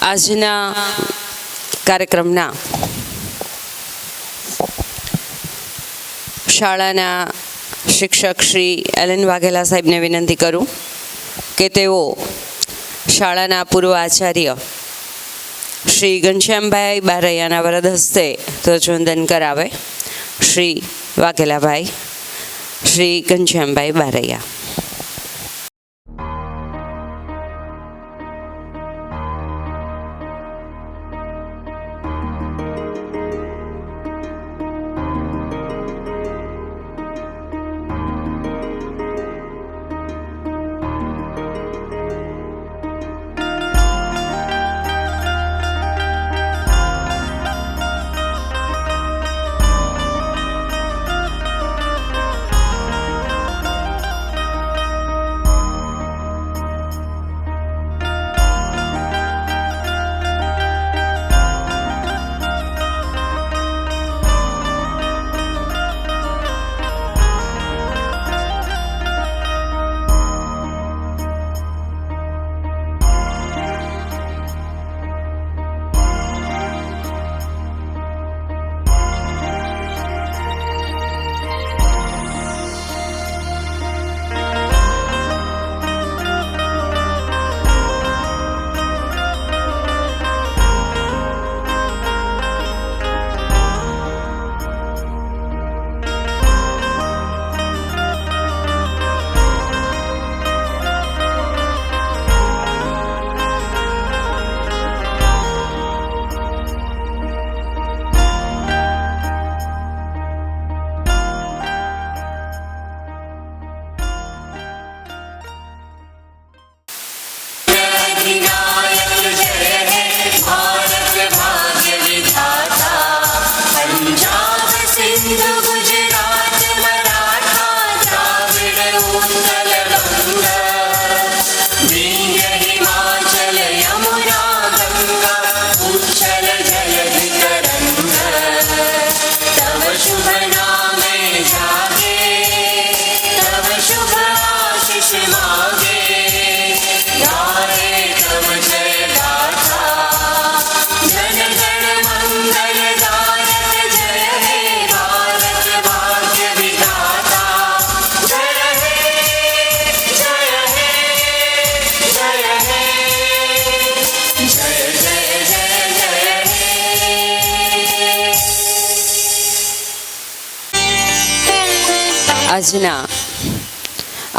આજના કાર્યક્રમના શાળાના શિક્ષક શ્રી એલએન વાઘેલા સાહેબને વિનંતી કરું કે તેઓ શાળાના પૂર્વ આચાર્ય શ્રી ઘનશ્યામભાઈ બારૈયાના વરદ હસ્તે ધ્વજવંદન કરાવે. શ્રી વાઘેલાભાઈ, શ્રી ઘનશ્યામભાઈ બારૈયા. આજના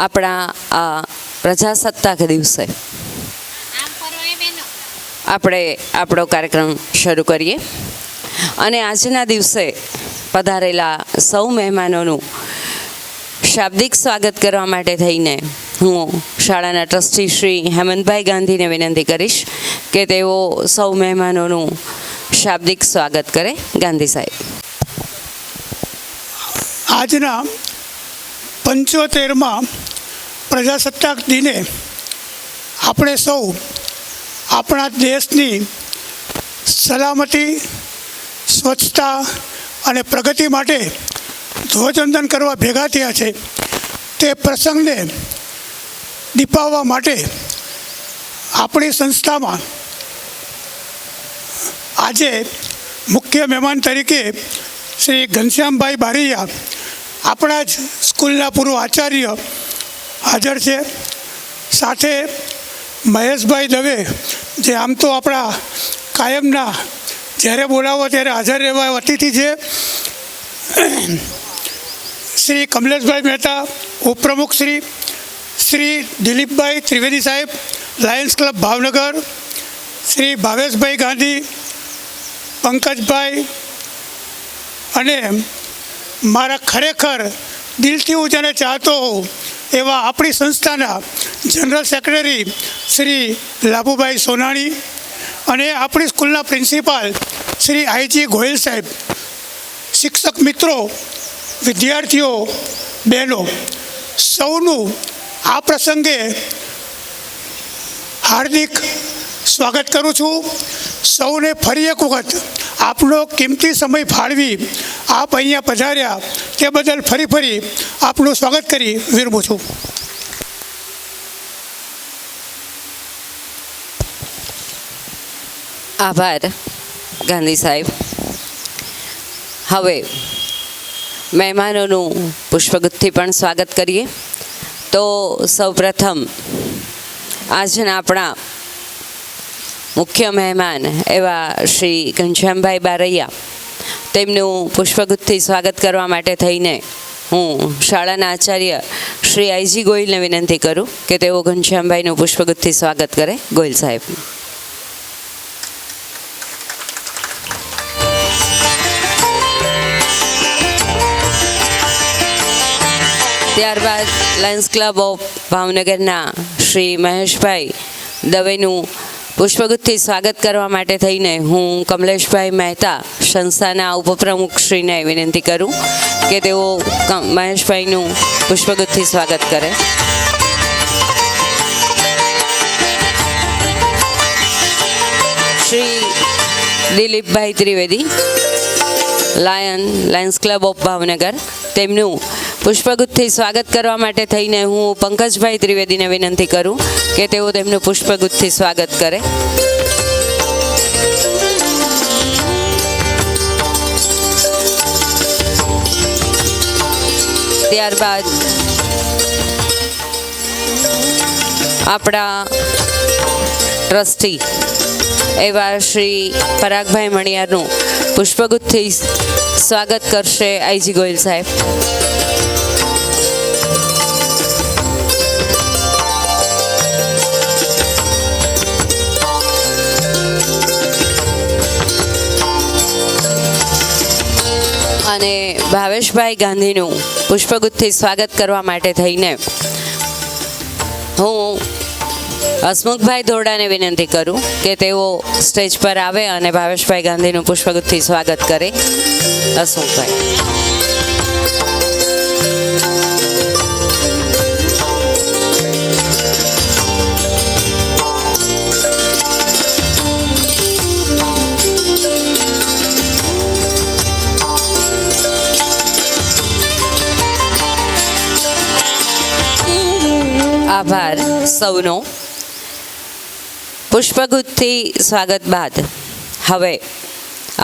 આપણા આ પ્રજાસત્તાક દિવસે આપણે આપણો કાર્યક્રમ શરૂ કરીએ અને આજના દિવસે પધારેલા સૌ મહેમાનોનું શાબ્દિક સ્વાગત કરવા માટે થઈને હું શાળાના ટ્રસ્ટી શ્રી હેમંતભાઈ ગાંધીને વિનંતી કરીશ કે તેઓ સૌ મહેમાનોનું શાબ્દિક સ્વાગત કરે. ગાંધી સાહેબ. આજના 75માં પ્રજાસત્તાક દિને આપણે સૌ આપણા દેશની સલામતી, સ્વચ્છતા અને પ્રગતિ માટે ધ્વજવંદન કરવા ભેગા થયા છે. તે પ્રસંગને દીપાવવા માટે આપણી સંસ્થામાં આજે મુખ્ય મહેમાન તરીકે શ્રી ઘનશ્યામભાઈ બારૈયા, આપણા જ સ્કૂલના પૂર્વ આચાર્ય હાજર છે. સાથે મહેશભાઈ દવે, જે આમ તો આપણા કાયમના જ્યારે બોલાવો ત્યારે હાજર રહેવા અતિથિ છે. શ્રી કમલેશભાઈ મહેતા, ઉપપ્રમુખ શ્રી દિલીપભાઈ ત્રિવેદી સાહેબ, લાયન્સ ક્લબ ભાવનગર, શ્રી ભાવેશભાઈ ગાંધી, પંકજભાઈ અને મારા ખરેખર દિલથી હું જેને ચાહતો હોઉં એવા આપણી સંસ્થાના જનરલ સેક્રેટરી શ્રી લાભુભાઈ સોનાણી અને આપણી સ્કૂલના પ્રિન્સિપાલ શ્રી આઈજી ગોયલ સાહેબ, શિક્ષક મિત્રો, વિદ્યાર્થીઓ, બહેનો, સૌનું આ પ્રસંગે હાર્દિક સ્વાગત કરું છું. સૌને ફરી એક વખત આપનો કિંમતી સમય ફાળવી આપ અહીંયા પધાર્યા તે બદલ ફરી આપનું સ્વાગત કરી વિરમું છું. આભાર ગાંધી સાહેબ. હવે મહેમાનોનું પુષ્પગુચ્છથી પણ સ્વાગત કરીએ. તો સૌપ્રથમ આજના આપણા મુખ્ય મહેમાન એવા શ્રી ઘનશ્યામભાઈ બારૈયા, તેમનું પુષ્પગુચ્છથી સ્વાગત કરવા માટે થઈને હું શાળાના આચાર્ય શ્રી આઈજી ગોહિલને વિનંતી કરું કે તેઓ ઘનશ્યામભાઈનું પુષ્પગુચ્છથી સ્વાગત કરે. ગોહિલ સાહેબ. ત્યારબાદ લાયન્સ ક્લબ ઓફ ભાવનગરના શ્રી મહેશભાઈ દવેનું પુષ્પગુચ્છથી સ્વાગત કરવા માટે થઈને હું કમલેશભાઈ મહેતા સંસ્થાના ઉપપ્રમુખશ્રીને વિનંતી કરું કે તેઓ મહેશભાઈનું પુષ્પગુચ્છથી સ્વાગત કરે. Shri Dilipbhai Trivedi Lions Club of Bhavnagar, તેમનું પુષ્પગુચ્છથી સ્વાગત કરવા માટે થઈને હું પંકજભાઈ ત્રિવેદીને વિનંતી કરું કે તેઓ તેમનું પુષ્પગુચ્છથી સ્વાગત કરે. ત્યારબાદ આપણા ટ્રસ્ટી એવા શ્રી પરાગભાઈ મણિયારનું પુષ્પગુચ્છથી સ્વાગત કરશે આઈજી ગોહિલ સાહેબ. અને ભાવેશભાઈ ગાંધીનું પુષ્પગુચ્છથી સ્વાગત કરવા માટે થઈને હું હસમુખભાઈ ધોરડાને વિનંતી કરું કે તેઓ સ્ટેજ પર આવે અને ભાવેશભાઈ ગાંધીનું પુષ્પગુચ્છથી સ્વાગત કરે. હસમુખભાઈ. આભાર સૌનો. પુષ્પગુચ્છથી સ્વાગત બાદ હવે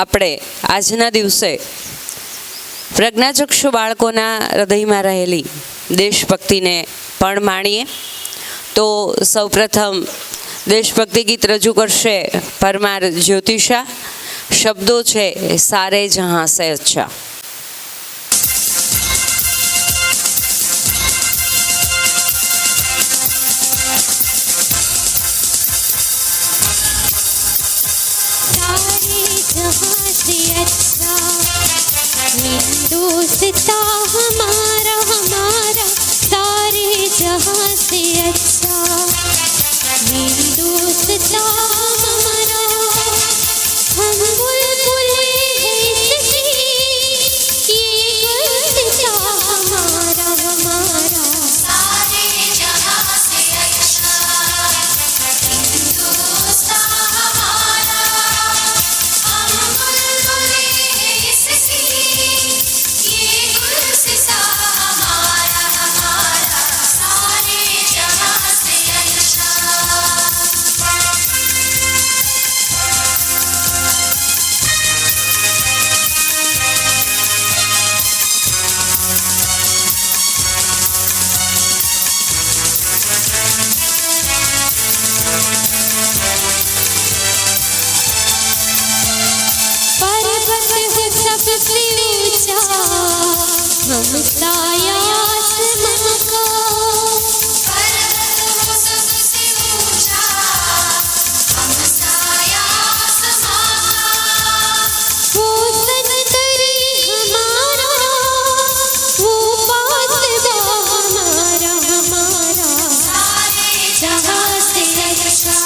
આપણે આજના દિવસે પ્રજ્ઞાચક્ષુ બાળકોના હૃદયમાં રહેલી દેશભક્તિને પણ માણીએ. તો સૌપ્રથમ દેશભક્તિ ગીત રજૂ કરશે પરમાર જ્યોતિષા. શબ્દો છે સારે જહાં સે અચ્છા. हिंदुस्तां हमारा हमारा सारे जहां से अच्छा. हिंदुस्तां हमारा हम बुलबुल हैं इसकी, ये गुलसितां हमारा हमारा सारे जहां से अच्छा. हिंदुस्तां हमारा हम बुलबुल हैं इसकी, ये गुलसितां हमारा हमारा सारे जहां से अच्छा. पर्वत है सबसे ऊंचा, हम साया आसमां का. पर्वत है सबसे ऊंचा, हम साया आसमां का. वो सनतरी हमारा, वो पासबा हमारा हमारा सारे जहां से अच्छा.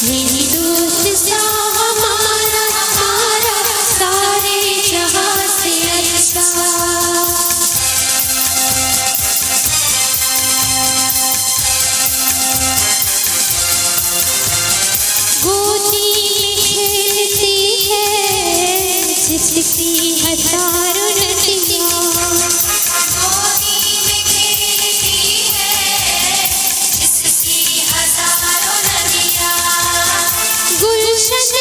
हिंदुस्तां हमारा हमारा सारे जहां से अच्छा. गोदी में खेलती है जिसकी हजारों नदियाँ. गोदी में खेलती है जिसकी हजारों नदियाँ. गुलशन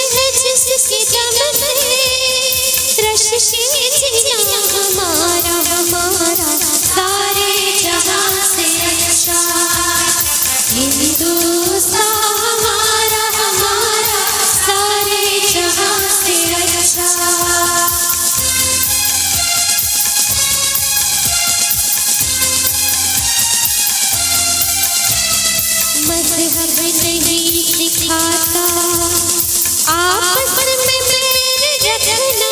सिखाता आपस में बैर रखना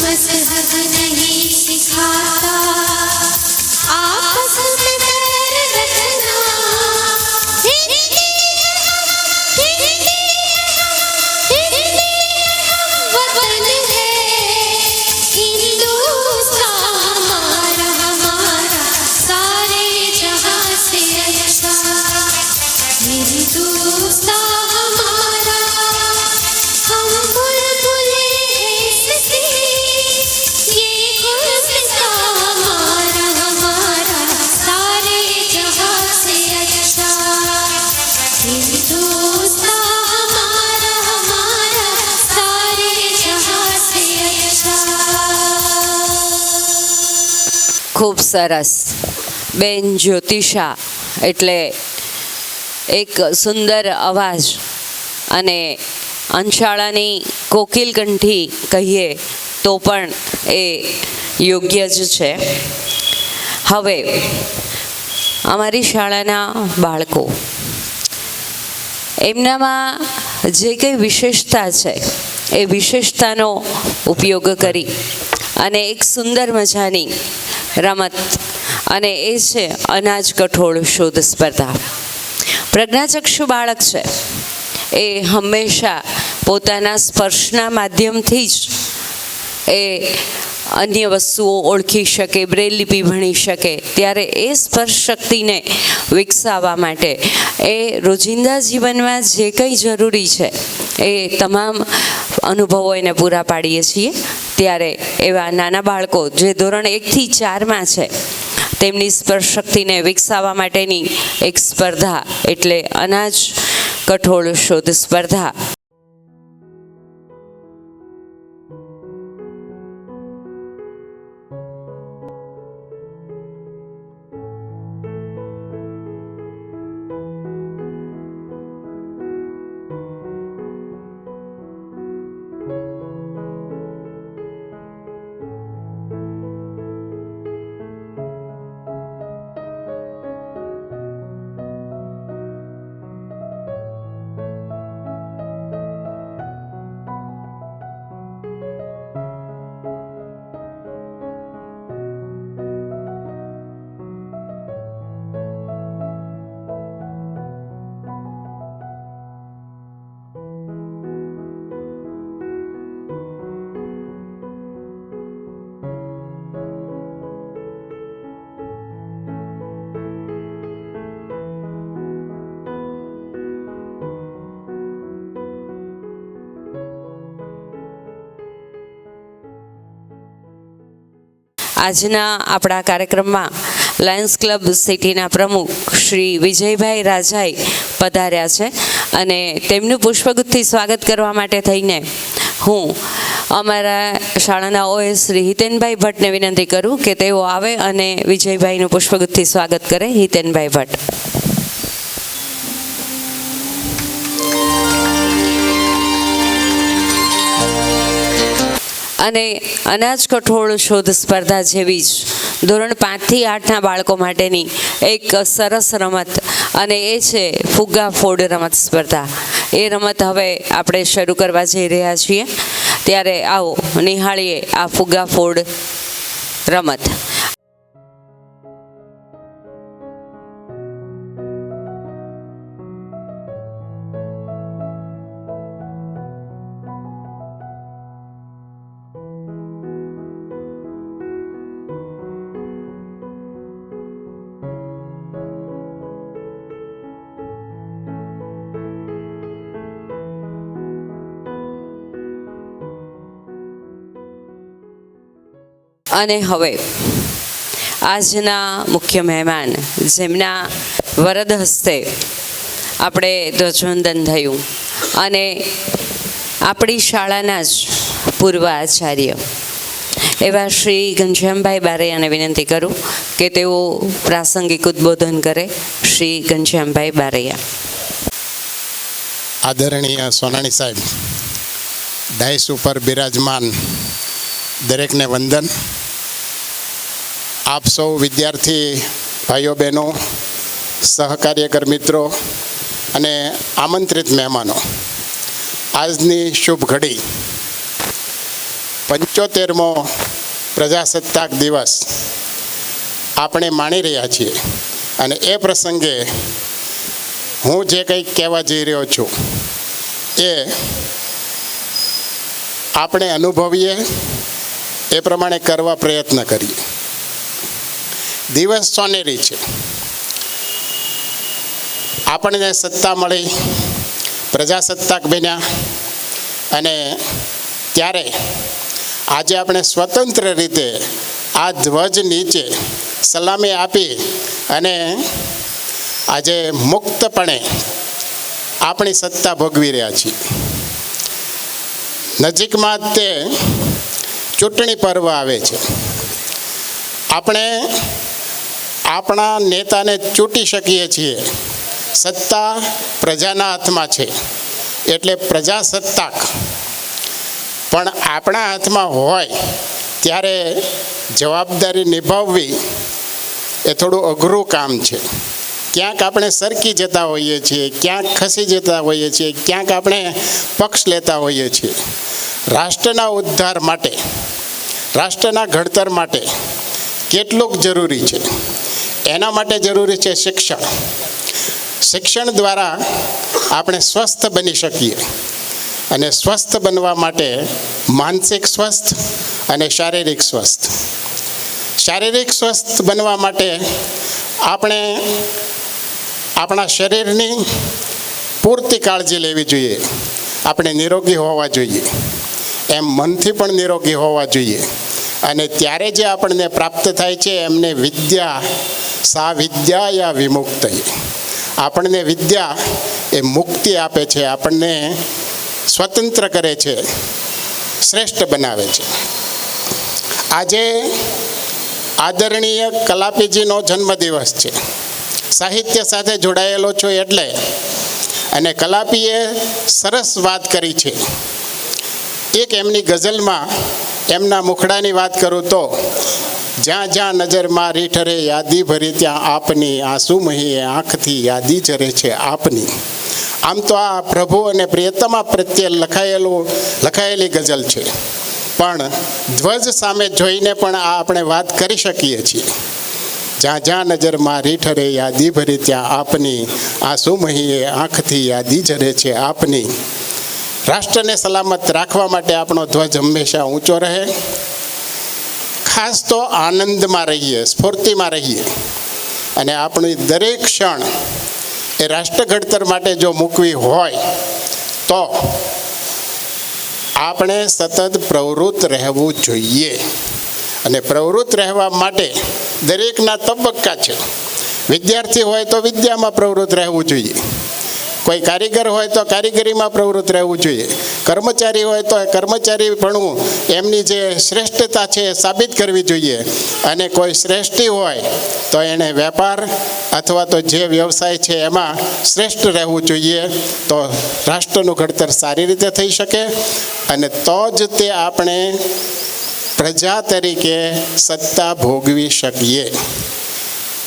मजहब नहीं सिखाता आपस में बैर रखना हिंदी वतन है हिंदुस्तान हमारा हमारा सारे जहां से अच्छा हिंदुस्तान हमारा हम बुलबुले इसकी ये गुलसितां हमारा हमारा सारे जहां से अच्छा हिंदुस्तान हमारा हमारा सारे जहां से अच्छा। ખૂબ સરસ. બેન જ્યોતિષા એટલે એક સુંદર અવાજ અને અંશાળાની કોકિલ કંઠી કહીએ તો પણ એ યોગ્ય જ છે. હવે અમારી શાળાના બાળકો એમનામાં જે કંઈ વિશેષતા છે એ વિશેષતાનો ઉપયોગ કરી અને એક સુંદર મજાની રમત અને એ છે અનાજ કઠોળ શોધ સ્પર્ધા. પ્રજ્ઞાચક્ષુ બાળક છે એ હંમેશા પોતાના સ્પર્શના માધ્યમથી જ એ અન્ય વસ્તુઓ ઓળખી શકે, બ્રેલ લિપિ ભણી શકે. ત્યારે એ સ્પર્શ શક્તિને વિકસાવવા માટે એ રોજિંદા જીવનમાં જે કંઈ જરૂરી છે એ તમામ અનુભવો એને પૂરા પાડીએ છીએ. ત્યારે એવા નાના બાળકો જે ધોરણ 1 થી 4માં છે તેમની સ્પર્શ શક્તિને વિકસાવવા માટેની એક સ્પર્ધા એટલે અનાજ કઠોળ શોધ સ્પર્ધા. આજના આપણા કાર્યક્રમમાં લાયન્સ ક્લબ સિટીના પ્રમુખ શ્રી વિજયભાઈ રાજાઈ પધાર્યા છે અને તેમનું પુષ્પગુચ્છથી સ્વાગત કરવા માટે થઈને હું અમારા શાળાના ઓએસ શ્રી હિતેનભાઈ ભટ્ટને વિનંતી કરું કે તેઓ આવે અને વિજયભાઈનું પુષ્પગુચ્છથી સ્વાગત કરે. હિતેનભાઈ ભટ્ટ. અને અનાજ કઠોળ શોધ સ્પર્ધા જેવી જ ધોરણ 5 થી 8ના બાળકો માટેની એક સરસ રમત અને એ છે ફુગ્ગા ફોડ રમત સ્પર્ધા. એ રમત હવે આપણે શરૂ કરવા જઈ રહ્યા છીએ. ત્યારે આવો નિહાળીએ આ ફુગ્ગા ફોડ રમત. અને હવે આજના મુખ્ય મહેમાન જેમના વરદ હસ્તે આપણે ધ્વજવંદન થયું અને આપણી શાળાના જ પૂર્વ આચાર્ય એવા શ્રી ઘનશ્યામભાઈ બારૈયાને વિનંતી કરું કે તેઓ પ્રાસંગિક ઉદ્બોધન કરે. શ્રી ઘનશ્યામભાઈ બારૈયા. આદરણીય સોનાણી સાહેબ, ડાયસ ઉપર બિરાજમાન દરેકને વંદન. આપ સૌ વિદ્યાર્થી ભાઈઓ બહેનો, સહકાર્યકર મિત્રો, અને આમંત્રિત મહેમાનો, આજની શુભ ઘડી 75મો પ્રજાસત્તાક દિવસ આપણે માણી રહ્યા છીએ અને એ પ્રસંગે હું જે કંઈક કહેવા જઈ રહ્યો છું એ આપણે અનુભવીએ એ પ્રમાણે કરવા પ્રયત્ન કરીએ. દિવસ સોનેરી છે. આપણને સત્તા મળી, પ્રજાસત્તાક બન્યા અને ત્યારે આજે આપણે સ્વતંત્ર રીતે આ ધ્વજ નીચે સલામી આપી અને આજે મુક્તપણે આપણી સત્તા ભોગવી રહ્યા છીએ. નજીકમાં તે ચૂંટણી પર્વ આવે છે. આપણે આપણા નેતાને ચૂંટી શકીએ છીએ. સત્તા પ્રજાના હાથમાં છે એટલે પ્રજાસત્તાક પણ આપણા હાથમાં હોય ત્યારે જવાબદારી નિભાવવી એ થોડું અઘરું કામ છે. ક્યાંક આપણે સરકી જતા હોઈએ છીએ, ક્યાંક ખસી જતા હોઈએ છીએ, ક્યાંક આપણે પક્ષ લેતા હોઈએ છીએ. રાષ્ટ્રના ઉદ્ધાર માટે, રાષ્ટ્રના ઘડતર માટે કેટલુંક જરૂરી છે. એના માટે જરૂરી છે શિક્ષણ. શિક્ષણ દ્વારા આપણે સ્વસ્થ બની શકીએ અને સ્વસ્થ બનવા માટે માનસિક સ્વસ્થ અને શારીરિક સ્વસ્થ. શારીરિક સ્વસ્થ બનવા માટે આપણે આપણા શરીરની પૂરતી કાળજી લેવી જોઈએ. આપણે નિરોગી હોવા જોઈએ, એમ મનથી પણ નિરોગી હોવા જોઈએ. અને ત્યારે જે આપણને પ્રાપ્ત થાય છે એમને વિદ્યા સા વિદ્યાયા વિમુક્ત. આપણને વિદ્યા એ મુક્તિ આપે છે, આપણને સ્વતંત્ર કરે છે, શ્રેષ્ઠ બનાવે છે. આજે આદરણીય કલાપીજીનો જન્મદિવસ છે. સાહિત્ય સાથે જોડાયેલો છું એટલે, અને કલાપીએ સરસ વાત કરી છે. એક એમની ગઝલમાં એમના મુખડાની વાત કરું તો, જ્યાં જ્યાં નજર મારી ઠરે યાદી ભરી ત્યાં આપની, આંસુ મહીએ આંખથી યાદી જરે છે આપની. આમ તો આ પ્રભુ અને પ્રિયતમા પ્રત્યે લખાયેલી ગઝલ છે, પણ ધ્વજ સામે જોઈને પણ આ આપણે વાત કરી શકીએ છીએ. જ્યાં જ્યાં નજર મારી ઠરે યાદી ભરી ત્યાં આપની, આંસુ મહીએ આંખથી યાદી જરે છે આપની. રાષ્ટ્રને સલામત રાખવા માટે આપણો ધ્વજ હંમેશા ઊંચો રહે. ખાસ તો આનંદમાં રહીએ, સ્ફૂર્તિમાં રહીએ અને આપણી દરેક ક્ષણ એ રાષ્ટ્ર ઘડતર માટે જો મૂકવી હોય તો આપણે સતત પ્રવૃત્ત રહેવું જોઈએ. અને પ્રવૃત્ત રહેવા માટે દરેકના તબક્કા છે. વિદ્યાર્થી હોય તો વિદ્યામાં પ્રવૃત્ત રહેવું જોઈએ, કોઈ કારીગર હોય તો કારીગરીમાં પ્રવૃત્ત રહેવું જોઈએ, કર્મચારી હોય તો કર્મચારી ભણવું, એમની જે શ્રેષ્ઠતા છે એ સાબિત કરવી જોઈએ. અને કોઈ શ્રેષ્ઠી હોય તો એણે વેપાર અથવા તો જે વ્યવસાય છે એમાં શ્રેષ્ઠ રહેવું જોઈએ. તો રાષ્ટ્રનું ઘડતર સારી રીતે થઈ શકે અને તો જ તે આપણે પ્રજા તરીકે સત્તા ભોગવી શકીએ.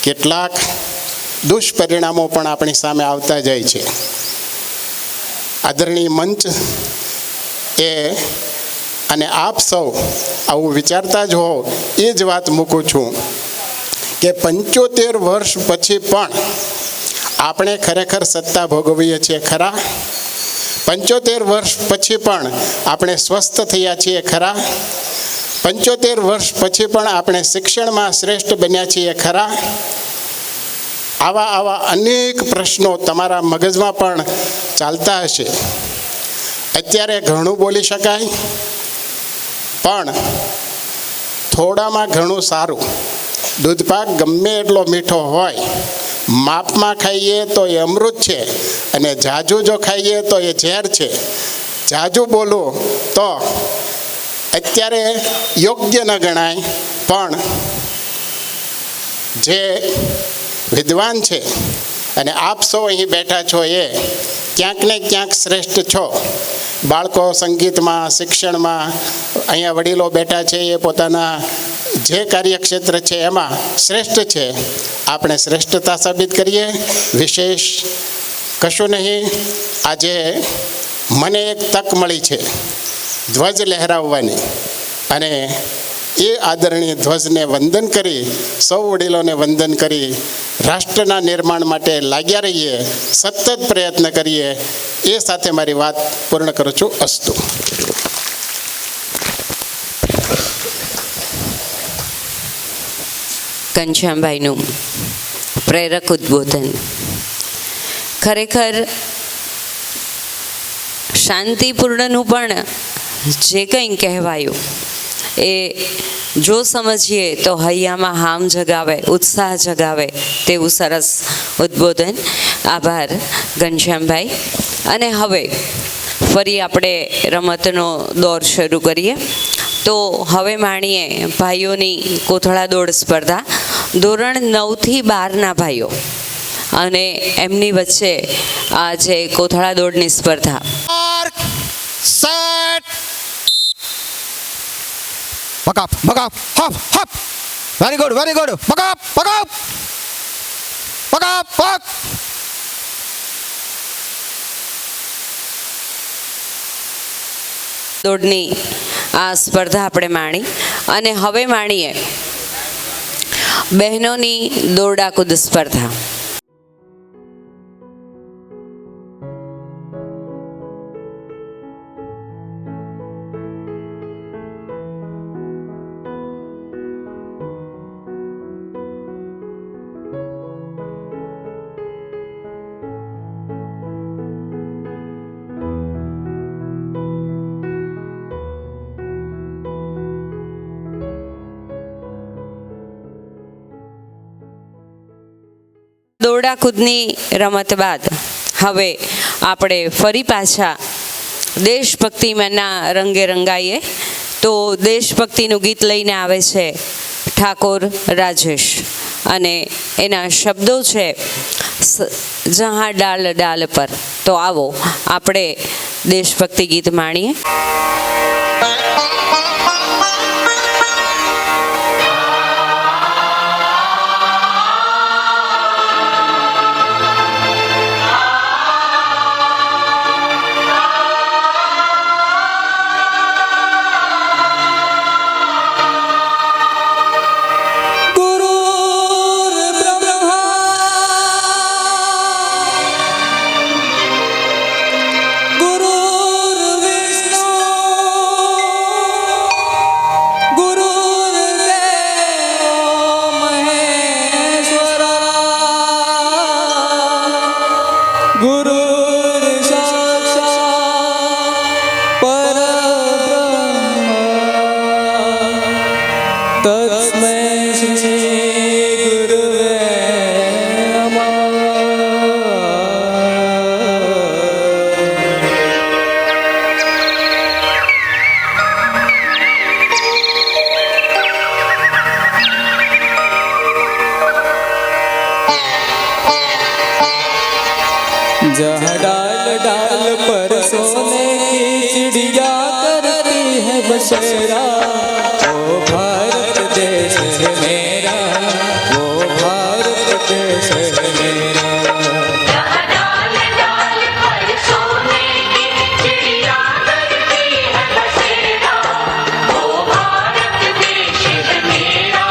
કેટલાક દુષ્પરિણામો પણ આપણી સામે આવતા જાય છે. આદરણીય મંચ એ અને આપ સૌ આવું વિચારતા જ હો એ જ વાત મૂકું છું કે 75 વર્ષ પછી પણ આપણે ખરેખર સત્તા ભોગવીએ છીએ ખરા? 75 વર્ષ પછી પણ આપણે સ્વસ્થ થયા છીએ ખરા? 75 વર્ષ પછી પણ આપણે શિક્ષણમાં શ્રેષ્ઠ બન્યા છીએ ખરા? આવા અનેક પ્રશ્નો તમારા મગજમાં પણ ચાલતા હશે. અત્યારે ઘણું બોલી શકાય, પણ થોડામાં ઘણું સારું. દૂધપાક ગમે એટલો મીઠો હોય, માપમાં ખાઈએ તો એ અમૃત છે અને જાજુ જો ખાઈએ તો એ ઝેર છે. જાજુ બોલું તો અત્યારે યોગ્ય ન ગણાય, પણ જે વિદ્વાન છે અને આપ સૌ અહીં બેઠા છો એ ક્યાંક ને ક્યાંક શ્રેષ્ઠ છો. બાળકો સંગીતમાં, શિક્ષણમાં, અહીંયા વડીલો બેઠા છે એ પોતાના જે કાર્યક્ષેત્ર છે એમાં શ્રેષ્ઠ છે. આપણે શ્રેષ્ઠતા સાબિત કરીએ. વિશેષ કશું નહીં, આજે મને એક તક મળી છે ધ્વજ લહેરાવવાની, અને એ આદરણીય ધ્વજને વંદન કરી, સૌ વડીલોને વંદન કરી રાષ્ટ્રના નિર્માણ માટે લાગ્યા રહીએ, સતત પ્રયત્ન કરીએ. એ સાથે મારી વાત પૂર્ણ કરું છું. અસ્તુ. ઘનશ્યામભાઈનું પ્રેરક ઉદ્બોધન ખરેખર શાંતિપૂર્ણનું પણ જે કંઈ કહેવાયું એ જો સમજીએ તો હૈયામાં હામ જગાવે, ઉત્સાહ જગાવે તેવું સરસ ઉદ્બોધન. આભાર ઘનશ્યામભાઈ. અને હવે ફરી આપણે રમતનો દોર શરૂ કરીએ. તો હવે માણીએ ભાઈઓની કોથળા દોડ સ્પર્ધા. ધોરણ 9થી 12ના ભાઈઓ અને એમની વચ્ચે આ જે કોથળા દોડની સ્પર્ધા. Back up, hop, hop. Very good, back up. દોડની આ સ્પર્ધા આપણે માણી અને હવે માણીએ બહેનોની દોરડાકૂદ સ્પર્ધા. દોરડાકૂદની રમત બાદ હવે આપણે ફરી પાછા દેશભક્તિના રંગે રંગાઈએ. તો દેશભક્તિનું ગીત લઈને આવે છે ઠાકોર રાજેશ અને એના શબ્દો છે જહાં ડાલ ડાલ પર. તો આવો આપણે દેશભક્તિ ગીત માણીએ. जहाँ डाल डाल पर सोने की चिड़िया करती है बसेरा, वो भारत देश है मेरा, वो भारत देश है मेरा। जहाँ डाल डाल पर सोने की चिड़िया करती है बसेरा, वो भारत देश है मेरा,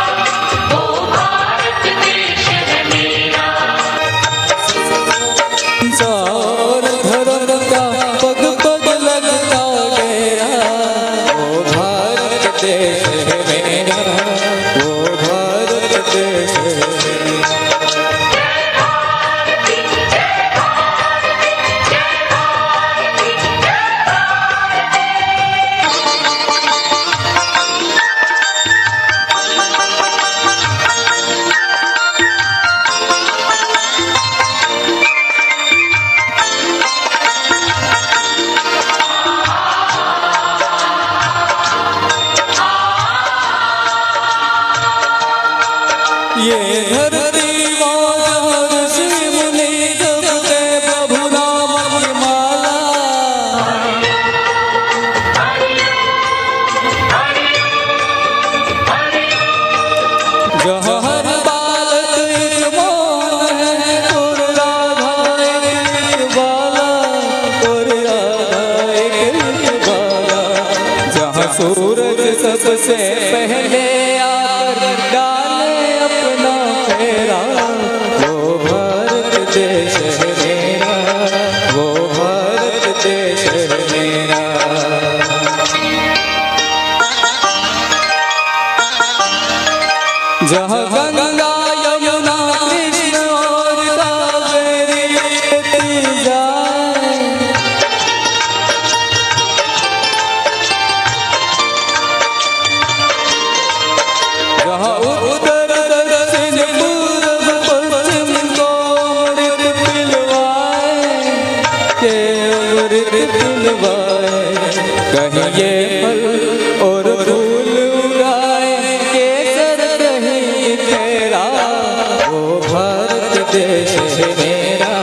वो भारत देश है मेरा। और धर्म का पग पग लगता डेरा, वो भारत देश है मेरा, वो भारत देश है मेरा। ये धरती मौज ऋषि मुनि जपते प्रभु नाम की माला, जहाँ हर बालक एक मौन है, गुरु राधा एक जहाँ गंगा यमुना कृष्ण और कावेरी बहती जाए, जहाँ उत्तर दक्षिण पूर्व पश्चिम को अमृत पिलवाए, के अमृत पिलवाए, कहीं ये फल और फूल उगाए, केसर कहीं तेरा, वो भारत देश है मेरा,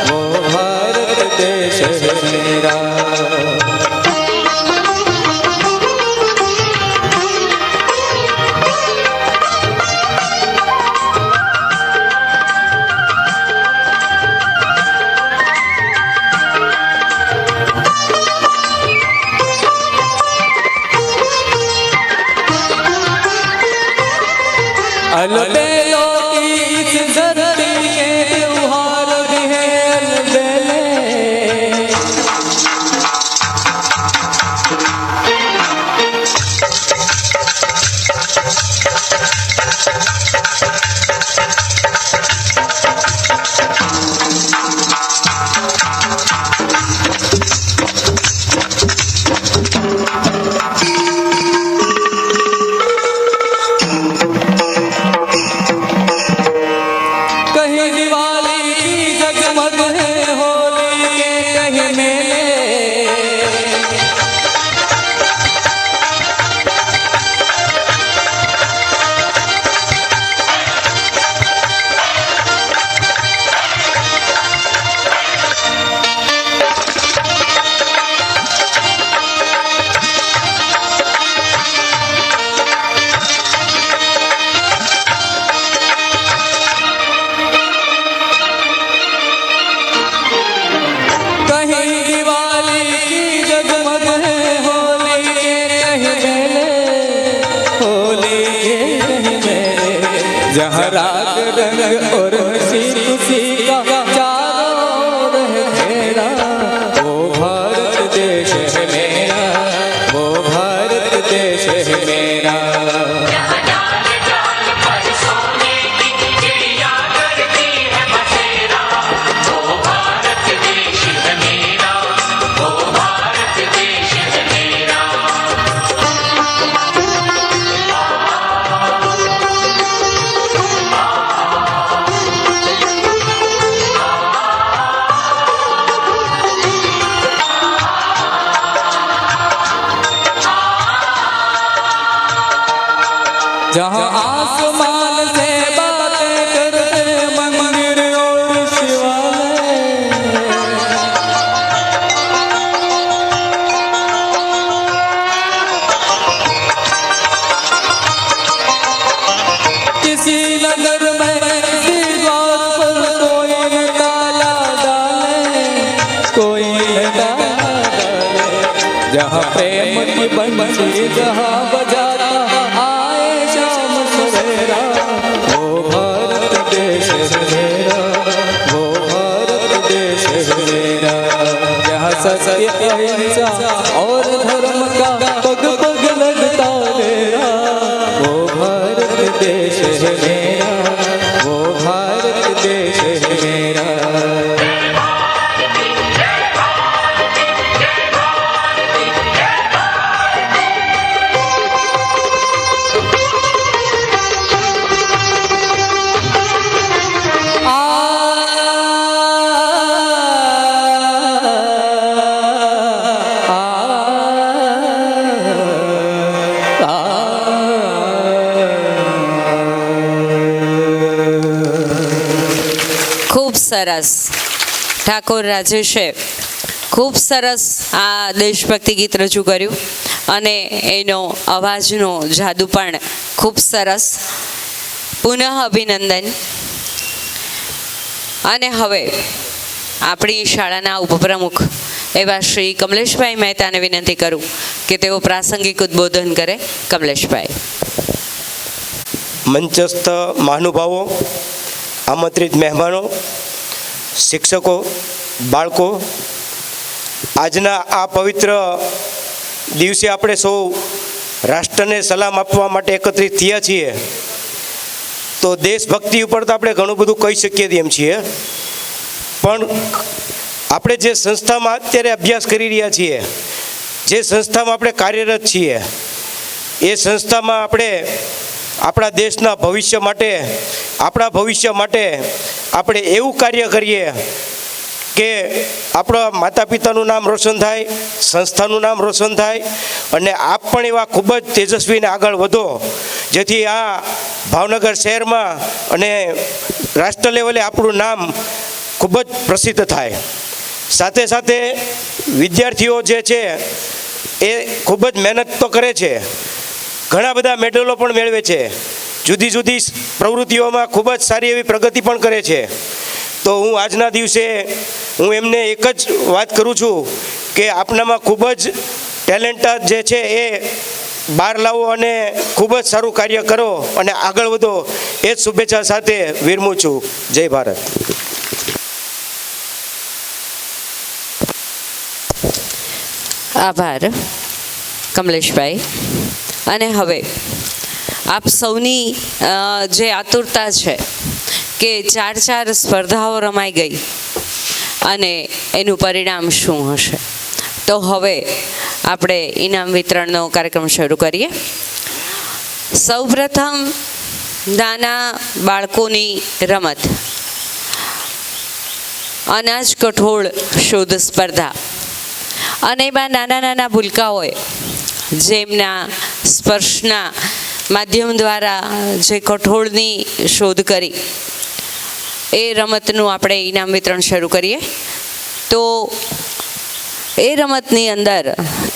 वो भारत देश है मेरा। अलबेलों की इस धरती के त्योहार भी है अलबेले, कहीं दिवाली की जगमग है होली के कहीं मेले, कहीं दिवाली की जगमग है होली के कहीं मेले, होली के कहीं मेले, जहाँ राग रंग और हंसी खुशी का चारों ओर है घेरा, वो भारत देश है मेरा, वो भारत देश है मेरा। जहाँ जाल जाल पर सोने की चिड़िया करती है बसेरा, वो भारत देश है मेरा, वो भारत देश है मेरा। जहाँ आसमान से बातें करते मंदिर और शिवालय, किसी नगर में किसी बात पर कोई न ताला डाले, कोई न ताला डाले, जहाँ प्रेम की बंसी जहाँ बजाता आए शाम सवेरा, वो भारत देश है मेरा, वो भारत देश है मेरा। जहाँ सत्य अहिंसा और धर्म का पग पग लगता मेरा, वो भारत देश है मेरा, वो भारत देश है मेरा। ખૂબ સરસ. ઠાકોર રાજેશે ખૂબ સરસ આ દેશભક્તિ ગીત રજૂ કર્યું અને એનો અવાજનો જાદુ પણ ખૂબ સરસ. પુનઃ અભિનંદન. અને હવે આપણી શાળાના ઉપપ્રમુખ એવા શ્રી કમલેશભાઈ મહેતાને વિનંતી કરું કે તેઓ પ્રાસંગિક ઉદ્બોધન કરે. કમલેશભાઈ. મંચસ્થ મહાનુભાવો, આમંત્રિત મહેમાનો, શિક્ષકો, બાળકો, આજના આ પવિત્ર દિવસે આપણે સૌ રાષ્ટ્રને સલામ આપવા માટે એકત્રિત થયા છીએ. તો દેશભક્તિ ઉપર તો આપણે ઘણું બધું કહી શકીએ એમ છીએ, પણ આપણે જે સંસ્થામાં અત્યારે અભ્યાસ કરી રહ્યા છીએ, જે સંસ્થામાં આપણે કાર્યરત છીએ, એ સંસ્થામાં આપણે આપણા દેશના ભવિષ્ય માટે, આપણા ભવિષ્ય માટે આપણે એવું કાર્ય કરીએ કે આપણા માતા પિતાનું નામ રોશન થાય, સંસ્થાનું નામ રોશન થાય, અને આપ પણ એવા ખૂબ જ તેજસ્વીને આગળ વધો, જેથી આ ભાવનગર શહેરમાં અને રાષ્ટ્ર લેવલે આપણું નામ ખૂબ જ પ્રસિદ્ધ થાય. સાથે સાથે વિદ્યાર્થીઓ જે છે એ ખૂબ જ મહેનત તો કરે છે, ઘણા બધા મેડલો પણ મેળવે છે, જુદી જુદી પ્રવૃત્તિઓમાં ખૂબ જ સારી એવી પ્રગતિ પણ કરે છે. તો હું આજના દિવસે હું એમને એક જ વાત કરું છું કે આપનામાં ખૂબ જ ટેલેન્ટ જે છે એ બહાર લાવો અને ખૂબ જ સારું કાર્ય કરો અને આગળ વધો, એ જ શુભેચ્છા સાથે વિરમું છું. જય ભારત. આભાર કમલેશભાઈ. અને હવે આપ સૌની જે આતુરતા છે કે 4 સ્પર્ધાઓ રમાઈ ગઈ અને એનું પરિણામ શું હશે, તો હવે આપણે ઇનામ વિતરણનો કાર્યક્રમ શરૂ કરીએ. સૌપ્રથમ નાના બાળકોની રમત, અનાજ કઠોળ શોધ સ્પર્ધા. અને એમાં નાના નાના ભૂલકાઓએ જેમના સ્પર્શના માધ્યમ દ્વારા જે કઠોળની શોધ કરી, એ રમતનું આપણે ઇનામ વિતરણ શરૂ કરીએ. તો એ રમતની અંદર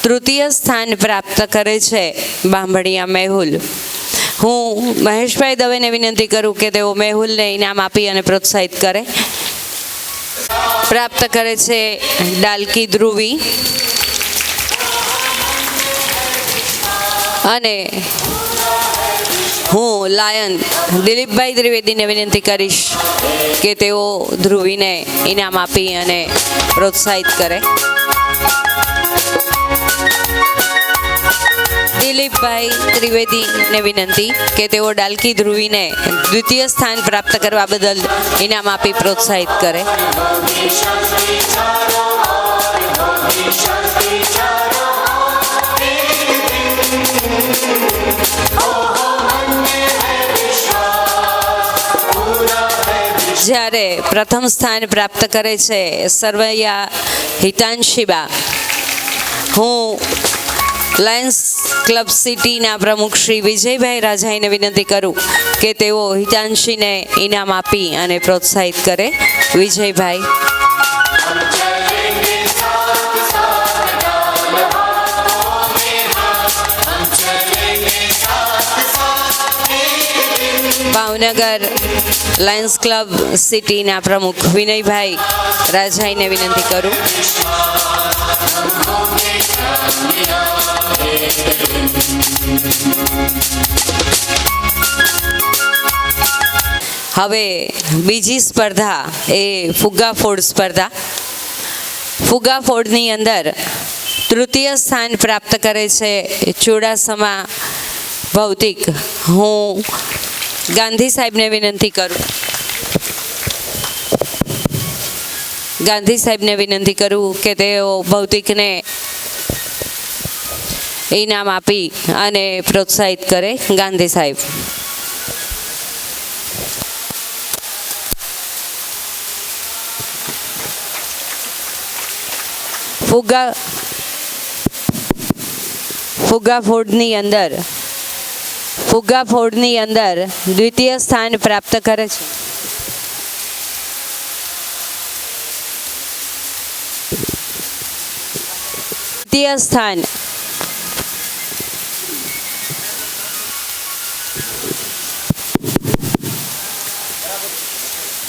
તૃતીય સ્થાન પ્રાપ્ત કરે છે બાંભણિયા મેહુલ. હું મહેશભાઈ દવેને વિનંતી કરું કે તેઓ મેહુલને ઇનામ આપી અને પ્રોત્સાહિત કરે. પ્રાપ્ત કરે છે ડાલકી ધ્રુવી. અને હું લાયન દિલીપભાઈ ત્રિવેદીને વિનંતી કરીશ કે તેઓ ધ્રુવીને ઇનામ આપી અને પ્રોત્સાહિત કરે. દિલીપભાઈ ત્રિવેદીને વિનંતી કે તેઓ ડાલકી ધ્રુવીને દ્વિતીય સ્થાન પ્રાપ્ત કરવા બદલ ઇનામ આપી પ્રોત્સાહિત કરે. જ્યારે પ્રથમ સ્થાન પ્રાપ્ત કરે છે સરવૈયા હિતાંશીબા. હું લાયન્સ ક્લબ સિટીના પ્રમુખ શ્રી વિજયભાઈ રાજાઈને વિનંતી કરું કે તેઓ હિતાંશીને ઇનામ આપી અને પ્રોત્સાહિત કરે. વિજયભાઈ. ભાવનગર લાયન્સ ક્લબ સિટીના પ્રમુખ વિનયભાઈ રાજાઈને વિનંતી કરું. હવે બીજી સ્પર્ધા એ ફુગ્ગા ફોડ સ્પર્ધા. ફુગ્ગા ફોડની અંદર તૃતીય સ્થાન પ્રાપ્ત કરે છે ચુડાસમા ભૌતિક. હું ગાંધી સાહેબને વિનંતી કરું. ગાંધી સાહેબને વિનંતી કરું કે તેઓ ભૌતિકને ઇનામ આપી અને પ્રોત્સાહિત કરે. ગાંધી સાહેબ. ફુગ્ગા ફોડની અંદર દ્વિતીય સ્થાન પ્રાપ્ત કરે છે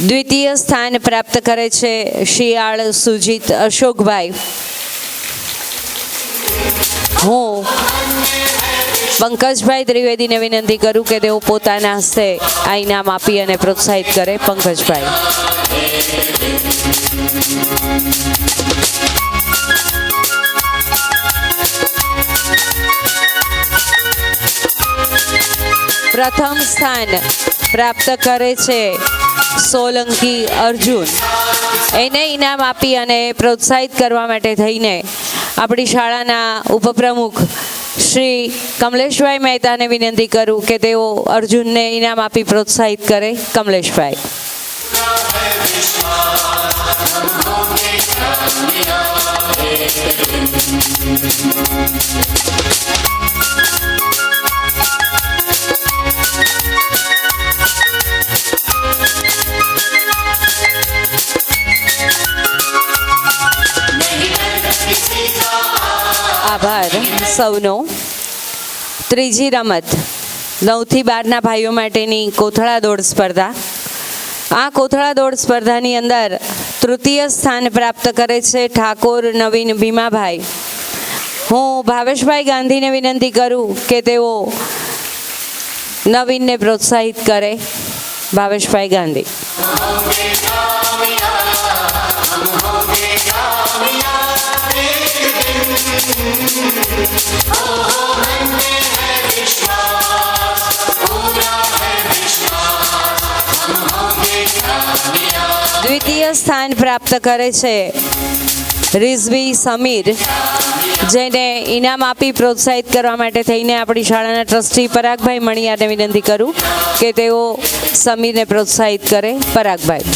દ્વિતીય સ્થાન પ્રાપ્ત કરે છે શિયાળ સુજીત અશોકભાઈ. હું પંકજભાઈ ત્રિવેદીને વિનંતી કરું કે તેઓ પોતાના હસ્તે આ ઇનામ આપી અને પ્રોત્સાહિત કરે. પંકજભાઈ. પ્રથમ સ્થાન પ્રાપ્ત કરે છે સોલંકી અર્જુન, એને ઇનામ આપી અને પ્રોત્સાહિત કરવા માટે થઈને આપણી શાળાના ઉપપ્રમુખ શ્રી કમલેશભાઈ મહેતાને વિનંતી કરું કે તેઓ અર્જુનને ઇનામ આપી પ્રોત્સાહિત કરે. કમલેશભાઈ. આભાર સૌનો. ત્રીજી રમત 9 થી 12ના ભાઈઓ માટેની કોથળા દોડ સ્પર્ધા. આ કોથળા દોડ સ્પર્ધાની અંદર તૃતીય સ્થાન પ્રાપ્ત કરે છે ઠાકોર નવીન ભીમાભાઈ. હું ભાવેશભાઈ ગાંધીને વિનંતી કરું કે તેઓ નવીનને પ્રોત્સાહિત કરે. ભાવેશભાઈ ગાંધી. દ્વિતીય સ્થાન પ્રાપ્ત કરે છે રિઝવી સમીર, જેને ઇનામ આપી પ્રોત્સાહિત કરવા માટે થઈને આપણી શાળાના ટ્રસ્ટી પરાગભાઈ મણિયારને વિનંતી કરું કે તેઓ સમીરને પ્રોત્સાહિત કરે. પરાગભાઈ.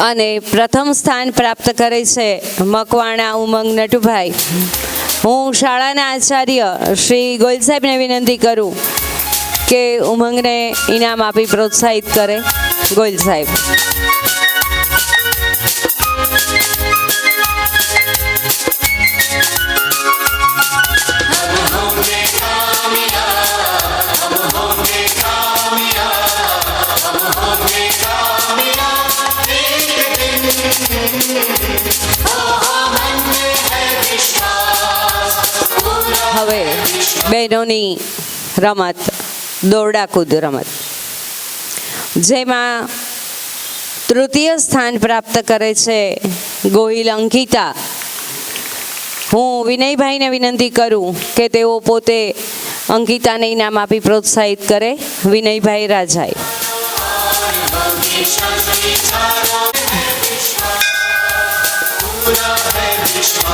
અને પ્રથમ સ્થાન પ્રાપ્ત કરે છે મકવાણા ઉમંગ નટુભાઈ. હું શાળાના આચાર્ય શ્રી ગોયલ સાહેબને વિનંતી કરું કે ઉમંગને ઇનામ આપી પ્રોત્સાહિત કરે. ગોયલ સાહેબ. હવે બહેનોની રમત દોરડા કૂદ રમત, જેમાં તૃતીય સ્થાન પ્રાપ્ત કરે છે ગોહિલ અંકિતા. હું વિનયભાઈને વિનંતી કરું કે તેઓ પોતે અંકિતાને ઇનામ આપી પ્રોત્સાહિત કરે. વિનયભાઈ રાજાઈ.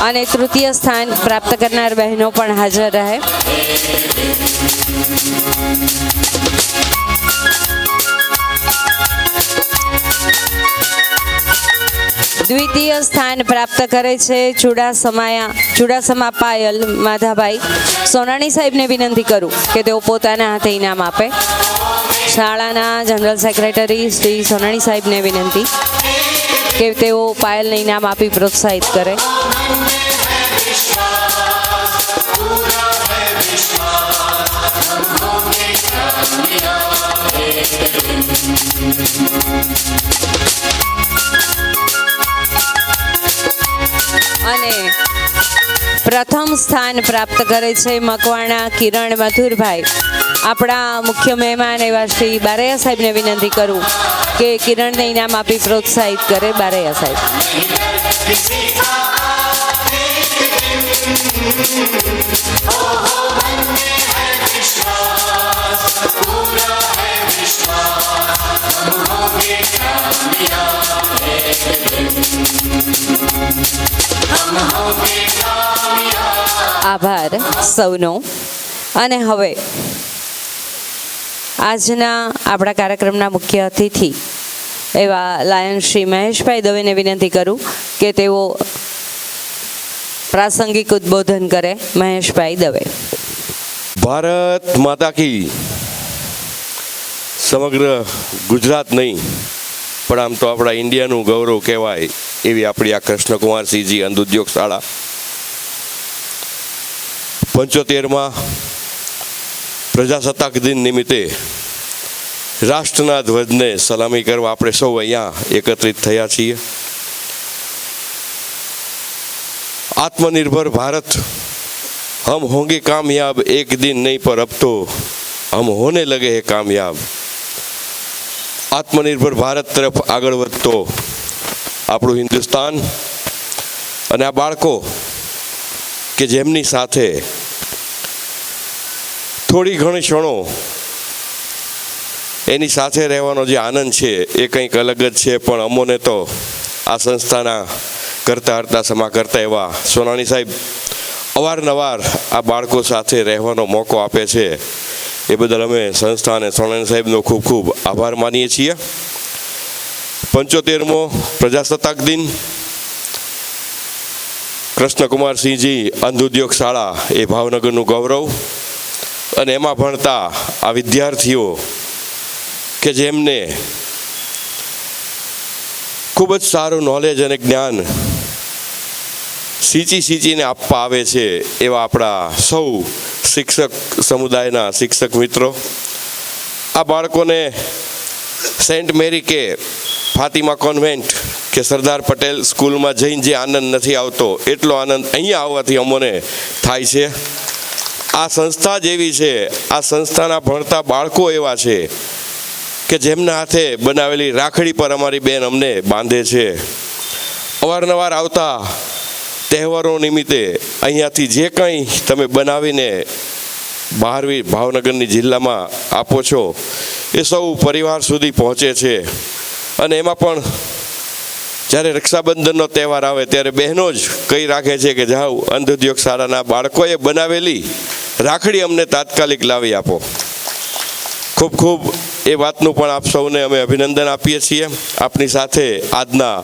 અને તૃતીય સ્થાન પ્રાપ્ત કરનાર બહેનો પણ હાજર રહે. દ્વિતીય સ્થાન પ્રાપ્ત કરે છે ચુડાસમા પાયલ માધાભાઈ. સોનાણી સાહેબને વિનંતી કરું કે તેઓ પોતાના હાથે ઇનામ આપે. શાળાના જનરલ સેક્રેટરી શ્રી સોનાણી સાહેબને વિનંતી કે તેઓ પાયલને ઇનામ આપી પ્રોત્સાહિત કરે. અને પ્રથમ સ્થાન પ્રાપ્ત કરે છે મકવાણા કિરણ મથુરભાઈ. આપણા મુખ્ય મહેમાન એવા શ્રી બારૈયા સાહેબને વિનંતી કરું કે કિરણને ઇનામ આપી પ્રોત્સાહિત કરે. બારૈયા સાહેબ. આભાર સૌનો. અને હવે આજના આપણા કાર્યક્રમના મુખ્ય અતિથિ એવા લાયન શ્રી મહેશભાઈ દવેને વિનંતી કરું કે તેઓ પ્રાસંગિક ઉદ્બોધન કરે. મહેશભાઈ દવે. ભારત માતા કી. સમગ્ર ગુજરાત નહીં પણ આમ તો આપણા ઇન્ડિયાનું ગૌરવ કહેવાય એવી આપણી આ કૃષ્ણકુમારસિંહજી અંધ ઉદ્યોગ શાળા 75માં પ્રજાસત્તાક દિન નિમિત્તે રાષ્ટ્રના ધ્વજને સલામી કરવા આપણે સૌ અહીંયા એકત્રિત થયા છીએ. આત્મનિર્ભર ભારત हम होंगे कामयाब एक दिन नहीं पर अब तो हम होने लगे हैं कामयाब. આત્મનિર્ભર ભારત તરફ આગળ વધતો આપણું હિન્દુસ્તાન અને આ બાળકો કે જેમની સાથે થોડી ઘણી ક્ષણો એની સાથે રહેવાનો જે આનંદ છે એ કંઈક અલગ જ છે. પણ અમોને તો આ સંસ્થાના કરતા હરતા કરતા એવા સોનાણી સાહેબ અવારનવાર આ બાળકો સાથે રહેવાનો મોકો આપે છે. એ બદલ અમે સંસ્થા અને સોનાણી સાહેબનો ખૂબ ખૂબ આભાર માનીએ છીએ. 75મો પ્રજાસત્તાક દિન કૃષ્ણકુમારસિંહજી અંધ ઉદ્યોગ શાળા એ ભાવનગરનું ગૌરવ અને એમાં ભણતા આ વિદ્યાર્થીઓ કે જેમને ખૂબ જ સારું નોલેજ અને જ્ઞાન સિંચીને આપવા આવે છે એવા આપણા સૌ શિક્ષક સમુદાયના શિક્ષક મિત્રો આ બાળકોને સેન્ટ મેરી કે ફાતિમા કોન્વેન્ટ કે સરદાર પટેલ સ્કૂલમાં જઈને જે આનંદ નથી આવતો એટલો આનંદ અહીંયા આવવાથી અમોને થાય છે. આ સંસ્થા જ એવી છે, આ સંસ્થાના ભણતા બાળકો એવા છે કે જેમના હાથે બનાવેલી રાખડી પર અમારી બેન અમને બાંધે છે. અવારનવાર આવતા તહેવારો નિમિત્તે અહીંયાથી જે કંઈ તમે બનાવીને બહારવી ભાવનગરની જિલ્લામાં આપો છો એ સૌ પરિવાર સુધી પહોંચે છે. અને એમાં પણ જ્યારે રક્ષાબંધનનો તહેવાર આવે ત્યારે બહેનો જ કહી રાખે છે કે જાઓ અંધ ઉદ્યોગ શાળાના બાળકોએ બનાવેલી રાખડી અમને તાત્કાલિક લાવી આપો. ખૂબ ખૂબ એ વાતનું પણ આપ સૌને અમે અભિનંદન આપીએ છીએ. આપની સાથે આજના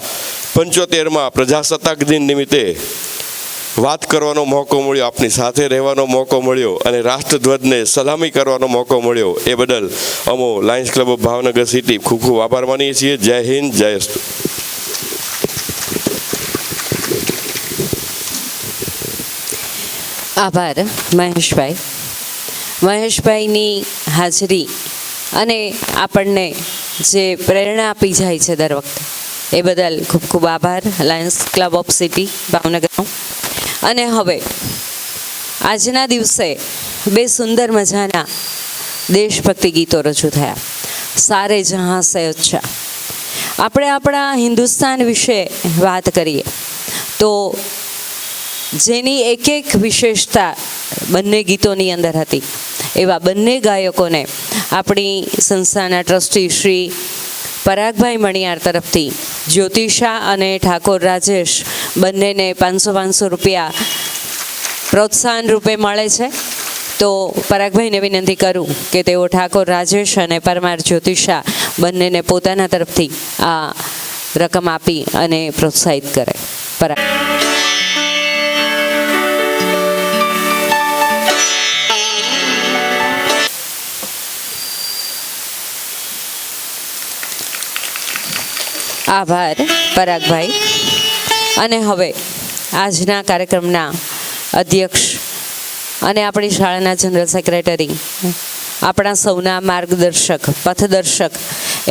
75મા પ્રજાસત્તાક દિન નિમિત્તે વાત કરવાનો મોકો મળ્યો, આપની સાથે રહેવાનો મોકો મળ્યો અને રાષ્ટ્રધ્વજને સલામી કરવાનો મોકો મળ્યો એ બદલ અમો Lions Club of Bhavnagar city ખૂબ ખૂબ આભાર માનીએ છીએ. જય હિન્દ, જય અસ્તુ. આભાર મહેશભાઈ. મહેશભાઈની હાજરી અને આપણને જે પ્રેરણા આપી જાય છે દર વખતે એ બદલ ખૂબ ખૂબ આભાર લાયન્સ ક્લબ ઓફ સિટી ભાવનગરનો. અને હવે આજના દિવસે બે સુંદર મજાના દેશભક્તિ ગીતો રજૂ થયા. સારે જહાં સે અચ્છા. આપણે આપણા હિન્દુસ્તાન વિશે વાત કરીએ તો જેની એક એક વિશેષતા બંને ગીતોની અંદર હતી એવા બંને ગાયકોને આપણી સંસ્થાના ટ્રસ્ટી શ્રી પરાગભાઈ મણિયાર તરફથી જ્યોતિષા અને ઠાકોર રાજેશ બંનેને 500 રૂપિયા પ્રોત્સાહન રૂપે મળે છે. તો પરાગભાઈને વિનંતી કરું કે તેઓ ઠાકોર રાજેશ અને પરમાર જ્યોતિષા બંનેને પોતાના તરફથી આ રકમ આપી અને પ્રોત્સાહિત કરે. આભાર પરાગભાઈ. અને હવે આજના કાર્યક્રમના અધ્યક્ષ અને આપણી શાળાના જનરલ સેક્રેટરી, આપણા સૌના માર્ગદર્શક પથદર્શક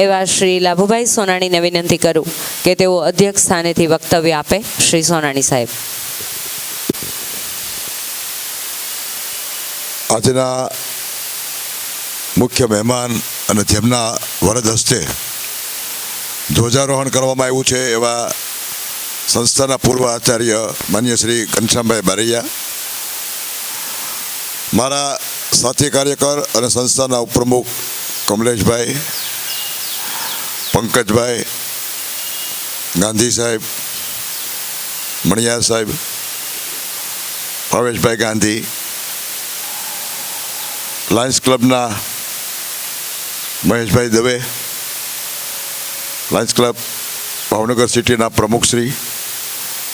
એવા શ્રી લાભુભાઈ સોનાણીને વિનંતી કરું કે તેઓ અધ્યક્ષ સ્થાનેથી વક્તવ્ય આપે. શ્રી સોનાણી સાહેબ. આજના મુખ્ય મહેમાન અને જેમના વરદ હસ્તે ધ્વજારોહણ કરવામાં આવ્યું છે એવા સંસ્થાના પૂર્વ આચાર્ય માન્ય શ્રી ઘનશ્યામભાઈ બારૈયા, મારા સાથી કાર્યકર અને સંસ્થાના ઉપપ્રમુખ કમલેશભાઈ, પંકજભાઈ, ગાંધી સાહેબ, મણિયાર સાહેબ, ભાવેશભાઈ ગાંધી, લાયન્સ ક્લબના મહેશભાઈ દવે, લાયન્સ ક્લબ ભાવનગર સિટીના પ્રમુખશ્રી,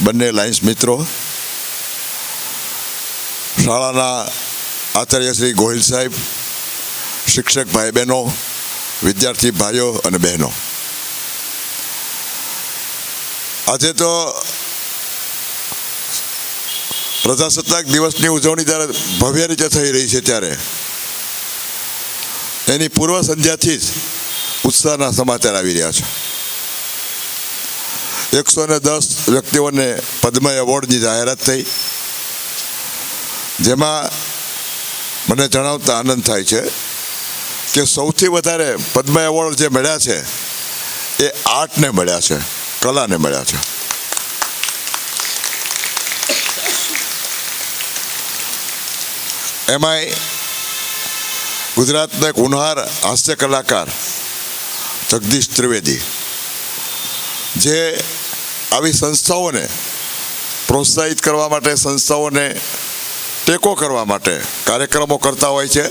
બંને લાયન્સ મિત્રો, શાળાના આચાર્ય શ્રી ગોહિલ સાહેબ, શિક્ષક ભાઈ બહેનો, વિદ્યાર્થી ભાઈઓ અને બહેનો, આજે તો પ્રજાસત્તાક દિવસની ઉજવણી જ્યારે ભવ્ય રીતે થઈ રહી છે ત્યારે એની પૂર્વ સંધ્યાથી જ ઉત્સાહના સમાચાર આવી રહ્યા છે. 110 વ્યક્તિઓને પદ્મ એવોર્ડની જાહેરાત થઈ, જેમાં મને જણાવતા આનંદ થાય છે કે સૌથી વધારે પદ્મ એવોર્ડ જે મળ્યા છે એ આર્ટને મળ્યા છે, કલાને મળ્યા છે. એમાંય ગુજરાતના એક હોનહાર હાસ્ય કલાકાર જગદીશ ત્રિવેદી, જે આવી સંસ્થાઓને પ્રોત્સાહિત કરવા માટે, સંસ્થાઓને ટેકો કરવા માટે કાર્યક્રમો કરતા હોય છે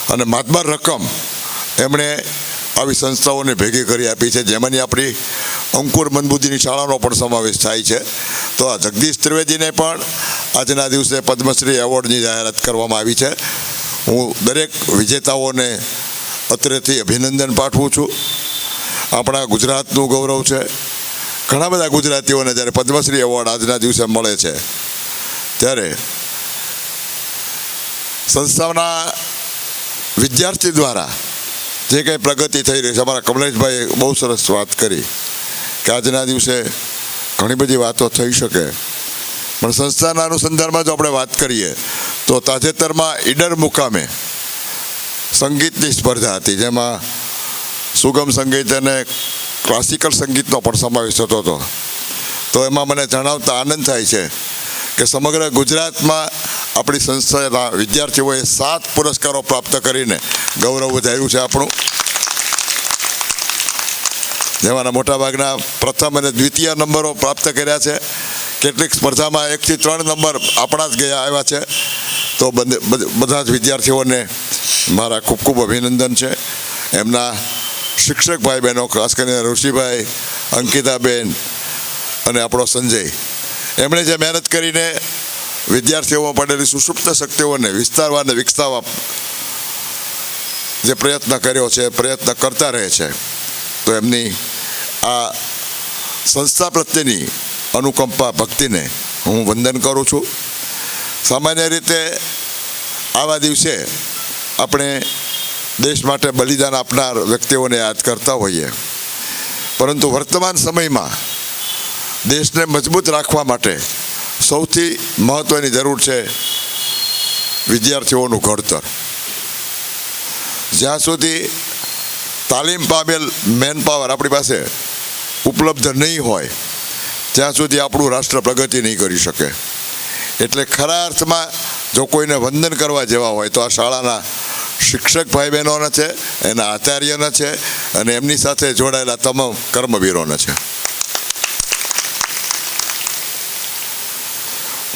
અને માતબર રકમ એમણે આવી સંસ્થાઓને ભેગી કરી આપી છે, જેમાંની આપણી અંકુર મંદબુદ્ધિની શાળાનો પણ સમાવેશ થાય છે. તો આ જગદીશ ત્રિવેદીને પણ આજના દિવસે પદ્મશ્રી એવોર્ડની જાહેરાત કરવામાં આવી છે. હું દરેક વિજેતાઓને અત્રેથી અભિનંદન પાઠવું છું. આપણા ગુજરાતનું ગૌરવ છે. ઘણા બધા ગુજરાતીઓને જ્યારે પદ્મશ્રી એવોર્ડ આજના દિવસે મળે છે ત્યારે સંસ્થાના વિદ્યાર્થી દ્વારા જે કંઈ પ્રગતિ થઈ રહી છે, અમારા કમલેશભાઈએ બહુ સરસ વાત કરી કે આજના દિવસે ઘણી બધી વાતો થઈ શકે, પણ સંસ્થાના અનુસંધાનમાં જો આપણે વાત કરીએ તો તાજેતરમાં ઈડર મુકામે સંગીતની સ્પર્ધા હતી, જેમાં સુગમ સંગીત અને ક્લાસિકલ સંગીતનો પણ સમાવેશ થતો હતો. તો એમાં મને જણાવતા આનંદ થાય છે કે સમગ્ર ગુજરાતમાં આપણી સંસ્થાના વિદ્યાર્થીઓએ 7 પુરસ્કારો પ્રાપ્ત કરીને ગૌરવ વધાર્યું છે આપણું. જેમાંના મોટાભાગના પ્રથમ અને દ્વિતીય નંબરો પ્રાપ્ત કર્યા છે. કેટલીક સ્પર્ધામાં 1 થી 3 નંબર આપણા જ આવ્યા છે. તો બધા જ વિદ્યાર્થીઓને મારા ખૂબ ખૂબ અભિનંદન છે. એમના શિક્ષક ભાઈ બહેનો, ખાસ કરીને ઋષિભાઈ, અંકિતાબેન અને આપણો સંજય, એમણે જે મહેનત કરીને વિદ્યાર્થીઓમાં પડેલી સુષુપ્ત શક્તિઓને વિસ્તારવા અને વિકસાવવા જે પ્રયત્ન કર્યો છે, પ્રયત્ન કરતા રહે છે. તો એમની આ સંસ્થા પ્રત્યેની અનુકંપા ભક્તિને હું વંદન કરું છું. સામાન્ય રીતે આવા દિવસે આપણે દેશ માટે બલિદાન આપનાર વ્યક્તિઓને યાદ કરતા હોઈએ, પરંતુ વર્તમાન સમયમાં દેશને મજબૂત રાખવા માટે સૌથી મહત્ત્વની જરૂર છે વિદ્યાર્થીઓનું ઘડતર. જ્યાં સુધી તાલીમ પામેલ મેન પાવર આપણી પાસે ઉપલબ્ધ નહીં હોય ત્યાં સુધી આપણું રાષ્ટ્ર પ્રગતિ નહીં કરી શકે. એટલે ખરા અર્થમાં જો કોઈને વંદન કરવા જેવા હોય તો આ શાળાના શિક્ષક ભાઈ બહેનોને છે, એના આચાર્યને છે અને એમની સાથે જોડાયેલા તમામ કર્મવીરોને છે.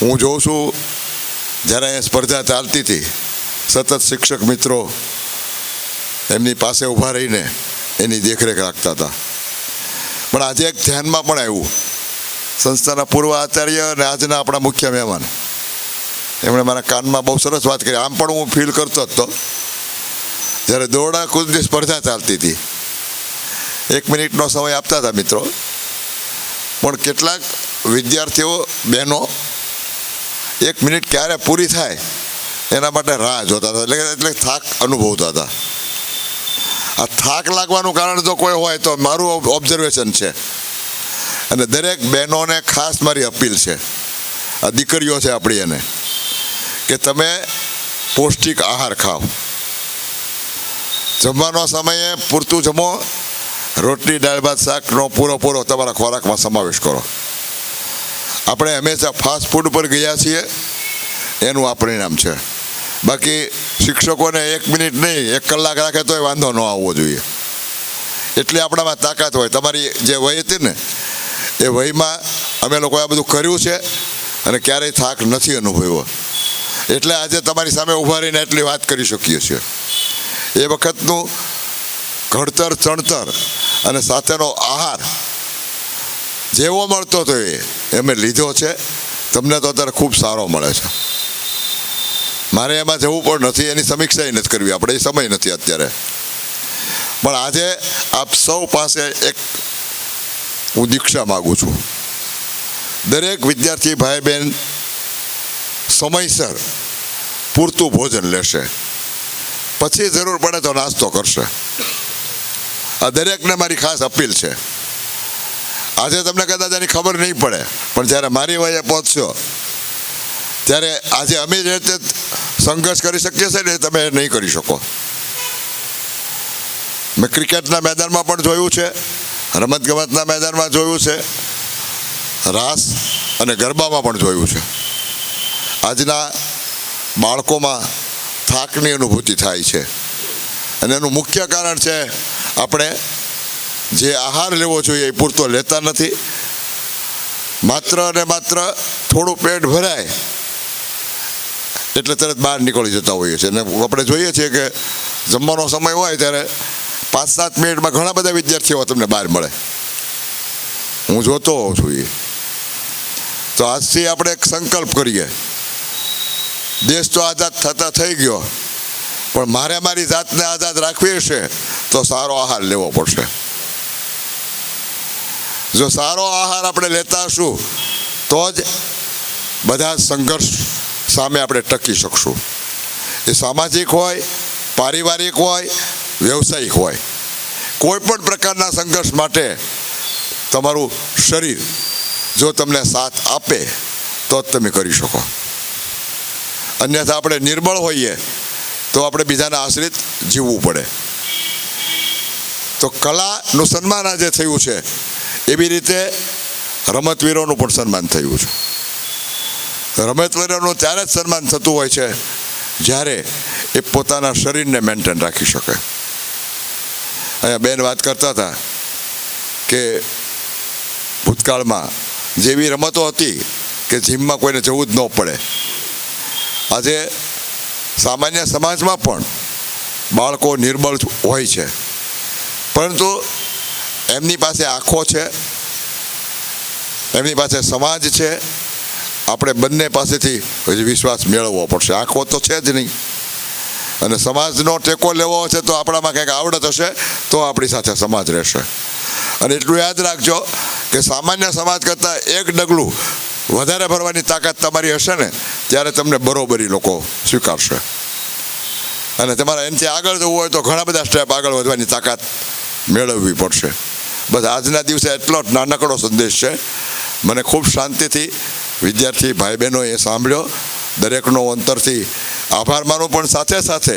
હું જોઉં છું જ્યારે અહીંયા સ્પર્ધા ચાલતી હતી, સતત શિક્ષક મિત્રો એમની પાસે ઊભા રહીને એની દેખરેખ રાખતા હતા. પણ આજે એક ધ્યાનમાં પણ આવ્યું, સંસ્થાના પૂર્વ આચાર્ય અને આજના આપણા મુખ્ય મહેમાન, એમણે મારા કાનમાં બહુ સરસ વાત કરી. આમ પણ હું ફીલ કરતો હતો જ્યારે દોરડા કૂદની સ્પર્ધા ચાલતી હતી, 1 મિનિટનો સમય આપતા હતા મિત્રો, પણ કેટલાક વિદ્યાર્થીઓ બહેનો 1 મિનિટ ક્યારે પૂરી થાય એના માટે રાહ જોતા હતા, એટલે થાક અનુભવતા હતા. આ થાક લાગવાનું કારણ જો કોઈ હોય તો મારું ઓબ્ઝર્વેશન છે, અને દરેક બહેનોને ખાસ મારી અપીલ છે, આ દીકરીઓ છે આપણી, એને કે તમે પૌષ્ટિક આહાર ખાઓ, જમવાનો સમયે પૂરતું જમો, રોટલી દાળ ભાત શાકનો પૂરો તમારા ખોરાકમાં સમાવેશ કરો. આપણે હંમેશા ફાસ્ટ ફૂડ પર ગયા છીએ, એનું આ પરિણામ છે. બાકી શિક્ષકોને 1 મિનિટ નહીં 1 કલાક રાખે તોય વાંધો ન આવવો જોઈએ. એટલી આપણામાં તાકાત હોય. તમારી જે વય હતી ને એ વયમાં અમે લોકોએ આ બધું કર્યું છે અને ક્યારેય થાક નથી અનુભવ્યો, એટલે આજે તમારી સામે ઊભા રહીને એટલી વાત કરી શકીએ છીએ. એ વખતનું ઘડતર, ચણતર અને સાથેનો આહાર જેવો મળતો હતો એ મેં લીધો છે. તમને તો અત્યારે ખૂબ સારો મળે છે. મારે એમાં જવું પણ નથી, એની સમીક્ષા નથી કરવી, આપણે એ સમય નથી અત્યારે. પણ આજે આપ સૌ પાસે એક હું દીક્ષા માગું છું. દરેક વિદ્યાર્થી ભાઈ બહેન સમયસર પૂરતું ભોજન લેશે, પછી જરૂર પડે તો નાસ્તો કરશે. આ દરેકને મારી ખાસ અપીલ છે. આજે તમને કદાચ એની ખબર નહીં પડે, પણ જ્યારે મારી વયે પહોંચશો ત્યારે આજે અમે જે રીતે સંઘર્ષ કરી શકીએ છીએ ને તમે નહીં કરી શકો. મેં ક્રિકેટના મેદાનમાં પણ જોયું છે, રમતગમતના મેદાનમાં જોયું છે, રાસ અને ગરબામાં પણ જોયું છે. આજના બાળકોમાં થાકની અનુભૂતિ થાય છે અને એનું મુખ્ય કારણ છે આપણે જે આહાર લેવો જોઈએ એ પૂરતો લેતા નથી. માત્ર અને માત્ર થોડું પેટ ભરાય એટલે તરત બહાર નીકળી જતા હોઈએ છીએ. અને આપણે જોઈએ છીએ કે જમવાનો સમય હોય ત્યારે 5-7 મિનિટમાં ઘણા બધા વિદ્યાર્થીઓ તમને બહાર મળે. હું જોતો હોઉં છું એ. તો આજથી આપણે એક સંકલ્પ કરીએ. દેશ તો આઝાદ થતા થઈ ગયો, પણ મારે મારી જાતને આઝાદ રાખવી હશે તો સારો આહાર લેવો પડશે. જો સારો આહાર આપણે લેતા હશું તો જ બધા સંઘર્ષ સામે આપણે ટકી શકશું. એ સામાજિક હોય, પારિવારિક હોય, વ્યવસાયિક હોય, કોઈ પણ પ્રકારના સંઘર્ષ માટે તમારું શરીર જો તમને સાથ આપે તો જ તમે કરી શકો. અન્યથા આપણે નિર્બળ હોઈએ તો આપણે બીજાના આશ્રિત જીવવું પડે. તો કલાનું સન્માન આજે થયું છે, એવી રીતે રમતવીરોનું પણ સન્માન થયું છે. રમતવીરોનું ત્યારે જ સન્માન થતું હોય છે જ્યારે એ પોતાના શરીરને મેન્ટેન રાખી શકે. અહીંયા બેન વાત કરતા હતા કે ભૂતકાળમાં જેવી રમતો હતી કે જીમમાં કોઈને જવું જ ન પડે. આજે સામાન્ય સમાજમાં પણ બાળકો નિર્બળ હોય છે, પરંતુ એમની પાસે આંખો છે, એમની પાસે સમાજ છે. આપણે બંને પાસેથી વિશ્વાસ મેળવવો પડશે. આંખો તો છે જ નહીં, અને સમાજનો ટેકો લેવો હશે તો આપણામાં કંઈક આવડત હશે તો આપણી સાથે સમાજ રહેશે. અને એટલું યાદ રાખજો કે સામાન્ય સમાજ કરતાં એક ડગલું વધારે ભરવાની તાકાત તમારી હશે ને ત્યારે તમને બરોબરી લોકો સ્વીકારશે. અને તમારે એનાથી આગળ જવું હોય તો ઘણા બધા સ્ટેપ આગળ વધવાની તાકાત મેળવવી પડશે. બસ આજના દિવસે એટલો જ નાનકડો સંદેશ છે. મને ખૂબ શાંતિથી વિદ્યાર્થી ભાઈ બહેનોએ સાંભળ્યો. દરેકનો અંતરથી આભાર માનું, પણ સાથે સાથે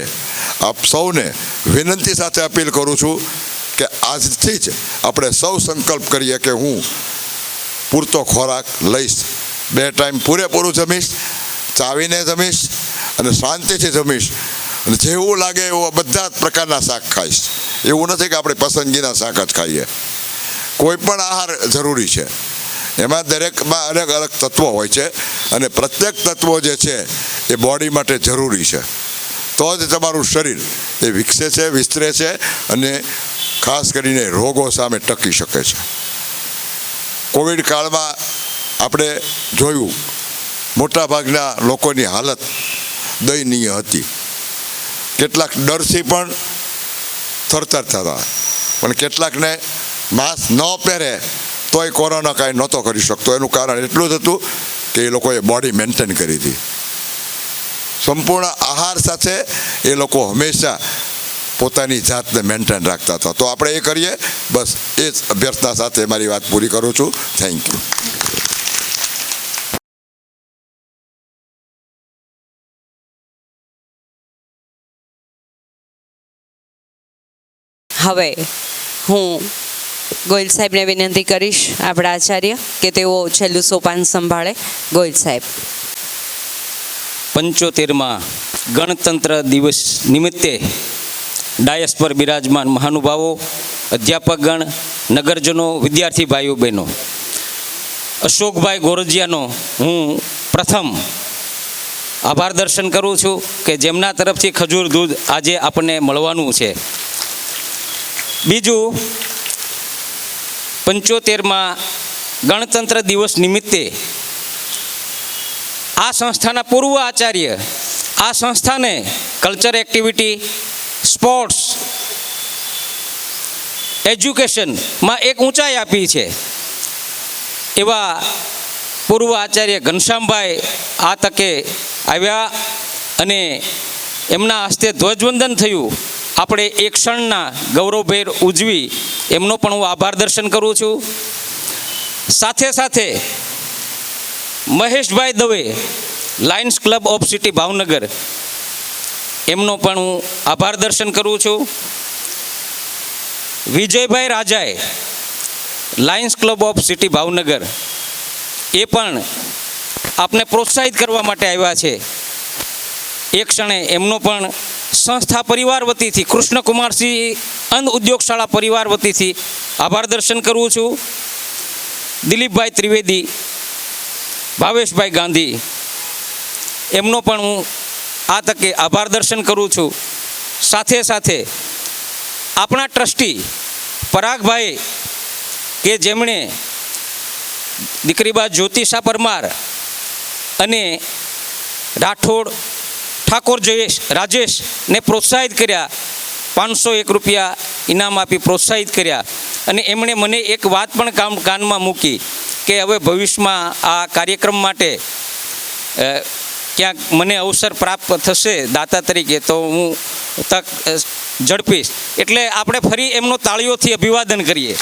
આપ સૌને વિનંતી સાથે અપીલ કરું છું કે આજથી જ આપણે સૌ સંકલ્પ કરીએ કે હું પૂરતો ખોરાક લઈશ, 2 ટાઈમ પૂરેપૂરું જમીશ, ચાવીને જમીશ અને શાંતિથી જમીશ, અને જેવું લાગે એવો બધા જ પ્રકારના શાક ખાઈશ. એવું નથી કે આપણે પસંદગીના શાક જ ખાઈએ. કોઈ પણ આહાર જરૂરી છે, એમાં દરેકમાં અલગ અલગ તત્વો હોય છે, અને પ્રત્યેક તત્વો જે છે એ બોડી માટે જરૂરી છે. તો જ તમારું શરીર એ વિકસે છે, વિસ્તરે છે, અને ખાસ કરીને રોગો સામે ટકી શકે છે. કોવિડ કાળમાં આપણે જોયું મોટાભાગના લોકોની હાલત દયનીય હતી. કેટલાક ડરથી પણ થરથરતા હતા, પણ કેટલાકને માસ્ક ન પહેરે તોય કોરોના કાંઈ નહોતો કરી શકતો. એનું કારણ એટલું જ હતું કે એ લોકોએ બોડી મેન્ટેન કરી હતી. સંપૂર્ણ આહાર સાથે એ લોકો હંમેશા પોતાની જાતને મેન્ટેન રાખતા હતા. તો આપણે એ કરીએ. બસ એ જ અભ્યર્થના સાથે મારી વાત પૂરી કરું છું. Thank you. હવે હું ગોયલ સાહેબને વિનંતી કરીશ, આપણા આચાર્ય, કે તેઓ છેલ્લું સોપાન સંભાળે. ગોયલ સાહેબ. 75માં ગણતંત્ર દિવસ નિમિત્તે ડાયસ પર બિરાજમાન મહાનુભાવો, અધ્યાપકગણ, નગરજનો, વિદ્યાર્થી ભાઈઓ બહેનો, અશોકભાઈ ગોરજીયાનો હું પ્રથમ આભાર દર્શન કરું છું કે જેમના તરફથી ખજૂર દૂધ આજે આપણને મળવાનું છે. બીજું, 75માં ગણતંત્ર દિવસ નિમિત્તે આ સંસ્થાના પૂર્વ આચાર્ય આ સંસ્થાને કલ્ચર એક્ટિવિટી, સ્પોર્ટ્સ, એજ્યુકેશનમાં એક ઊંચાઈ આપી છે એવા પૂર્વ આચાર્ય ઘનશ્યામભાઈ આ તકે આવ્યા અને એમના હસ્તે ધ્વજવંદન થયું. આપણે એક ક્ષણના ગૌરવભેર ઉજવી એમનો પણ હું આભાર દર્શન કરું છું. સાથે સાથે Maheshbhai Dave, Lions Club of City Bhavnagar, એમનો પણ હું આભાર દર્શન કરું છું. વિજયભાઈ રાજાએ Lions Club of City Bhavnagar એ પણ આપને પ્રોત્સાહિત કરવા માટે આવ્યા છે. એ ક્ષણે એમનો પણ સંસ્થા પરિવાર વતીથી કૃષ્ણકુમારસિંહ અંધ ઉદ્યોગ શાળા પરિવાર વતીથી આભાર દર્શન કરું છું. દિલીપભાઈ ત્રિવેદી, ભાવેશભાઈ ગાંધી, એમનો પણ હું આ તકે આભાર દર્શન કરું છું. સાથે સાથે આપણા ટ્રસ્ટી પરાગભાઈ કે જેમણે દીકરીબા જ્યોતિષા પરમાર અને રાઠોડ ઠાકોર રાજેશને પ્રોત્સાહિત કર્યા, 501 રૂપિયા ઇનામ આપી પ્રોત્સાહિત કર્યા. અને એમણે મને એક વાત પણ કાનમાં મૂકી કે હવે ભવિષ્યમાં આ કાર્યક્રમ માટે ક્યાંક મને અવસર પ્રાપ્ત થશે દાતા તરીકે તો હું તક ઝડપીશ. એટલે આપણે ફરી એમનો તાળીઓથી અભિવાદન કરીએ.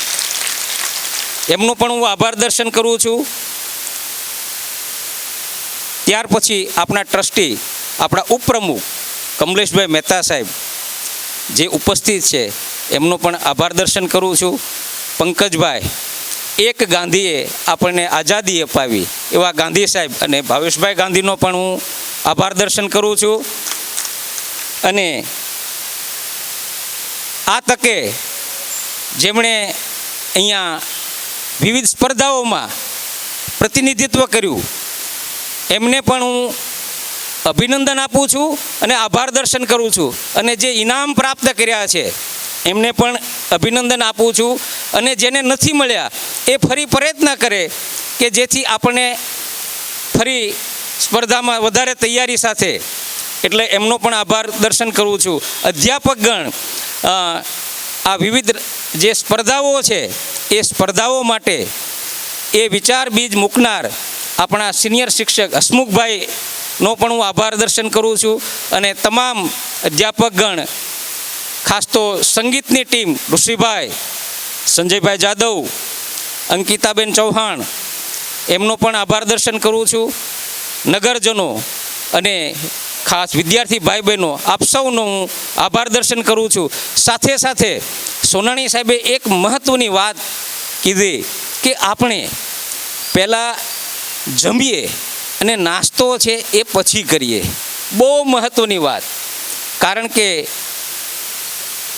એમનું પણ હું આભાર દર્શન કરું છું. ત્યાર પછી આપણા ટ્રસ્ટી, આપણા ઉપપ્રમુખ કમલેશભાઈ મહેતા સાહેબ જે ઉપસ્થિત છે એમનો પણ આભાર દર્શન કરું છું. પંકજભાઈ, એક ગાંધીએ આપણને આઝાદી અપાવી એવા ગાંધી સાહેબ અને ભાવેશભાઈ ગાંધીનો પણ હું આભાર દર્શન કરું છું. અને આ તકે જેમણે અહીંયા વિવિધ સ્પર્ધાઓમાં પ્રતિનિધિત્વ કર્યું એમને પણ હું અભિનંદન આપું છું અને આભાર દર્શન કરું છું. અને જે ઇનામ પ્રાપ્ત કર્યા છે એમને પણ અભિનંદન આપું છું. અને જેને નથી મળ્યા એ ફરી પ્રયત્ન કરે કે જેથી આપણને ફરી સ્પર્ધામાં વધારે તૈયારી સાથે, એટલે એમનો પણ આભાર દર્શન કરું છું. અધ્યાપકગણ આ વિવિધ જે સ્પર્ધાઓ છે એ સ્પર્ધાઓ માટે એ વિચાર બીજ મૂકનાર આપણા સિનિયર શિક્ષક હસમુખભાઈનો પણ હું આભાર દર્શન કરું છું. અને તમામ અધ્યાપકગણ, ખાસ તો સંગીતની ટીમ ઋષિભાઈ, સંજયભાઈ જાદવ, અંકિતાબેન ચૌહાણ, એમનો પણ આભાર દર્શન કરું છું. નગરજનો અને ખાસ વિદ્યાર્થી ભાઈ બહેનો, આપ સૌનો હું આભાર દર્શન કરું છું. સાથે સાથે સોનાણી સાહેબે એક મહત્ત્વની વાત કીધી કે આપણે પહેલાં જમીએ અને નાસ્તો છે એ પછી કરીએ. બહુ મહત્ત્વની વાત. કારણ કે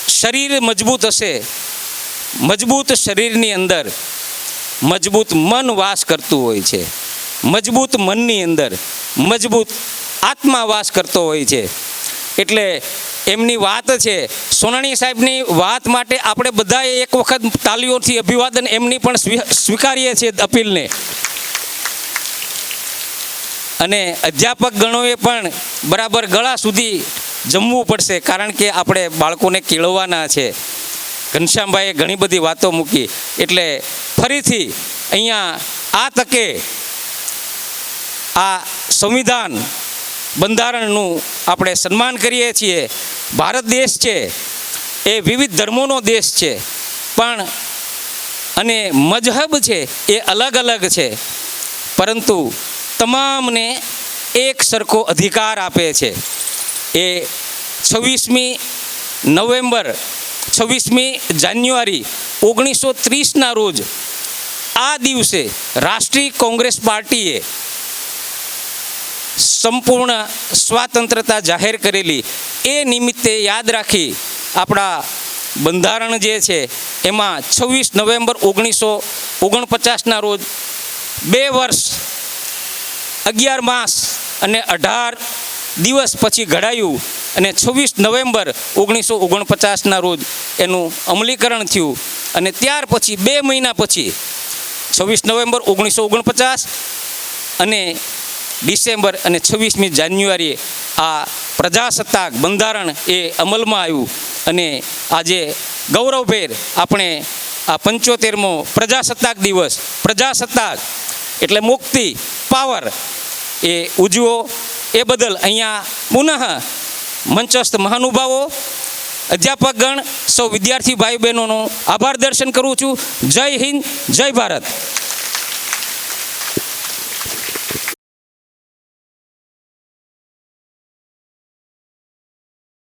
શરીર મજબૂત હશે, મજબૂત શરીરની અંદર મજબૂત મન વાસ કરતું હોય છે. મજબૂત મનની અંદર મજબૂત આત્મા વાસ કરતો હોય છે. એટલે એમની વાત છે, સોનાણી સાહેબની વાત માટે આપણે બધાએ એક વખત તાલીઓથી અભિવાદન એમની પણ સ્વીકારીએ છીએ અપીલને. અને અધ્યાપક ગણોએ પણ બરાબર ગળા સુધી જમવું પડશે, કારણ કે આપણે બાળકોને કેળવવાના છે. ઘનશ્યામભાઈએ ઘણી બધી વાતો મૂકી. એટલે ફરીથી અહીંયા આ તકે આ સંવિધાન બંધારણનું આપણે સન્માન કરીએ છીએ. ભારત દેશ છે એ વિવિધ ધર્મોનો દેશ છે, પણ અને મજહબ છે એ અલગ અલગ છે, પરંતુ તમામને એક સરખો અધિકાર આપે છે. એ 26મી જાન્યુઆરી 1930ના રોજ આ દિવસે રાષ્ટ્રીય કોંગ્રેસ પાર્ટીએ સંપૂર્ણ સ્વાતંત્રતા જાહેર કરેલી. એ નિમિત્તે યાદ રાખી આપણા બંધારણ જે છે એમાં 26 નવેમ્બર 1949ના રોજ 2 વર્ષ 11 માસ અને 18 દિવસ પછી ઘડાયું અને 26 નવેમ્બર 1949ના રોજ એનું અમલીકરણ થયું. અને ત્યાર પછી 2 મહિના પછી 26 નવેમ્બર 1949 અને ડિસેમ્બર અને 26મી જાન્યુઆરીએ આ પ્રજાસત્તાક બંધારણ એ અમલમાં આવ્યું. અને આજે ગૌરવભેર આપણે આ 75મો પ્રજાસત્તાક દિવસ, પ્રજાસત્તાક એટલે મુક્તિ, પાવર, એ ઉજવો. એ બદલ અહીંયા પુનઃ મંચસ્થ મહાનુભાવો, અધ્યાપકગણ, સૌ વિદ્યાર્થી ભાઈ બહેનોનો આભાર દર્શન કરું છું. જય હિન્દ, જય ભારત.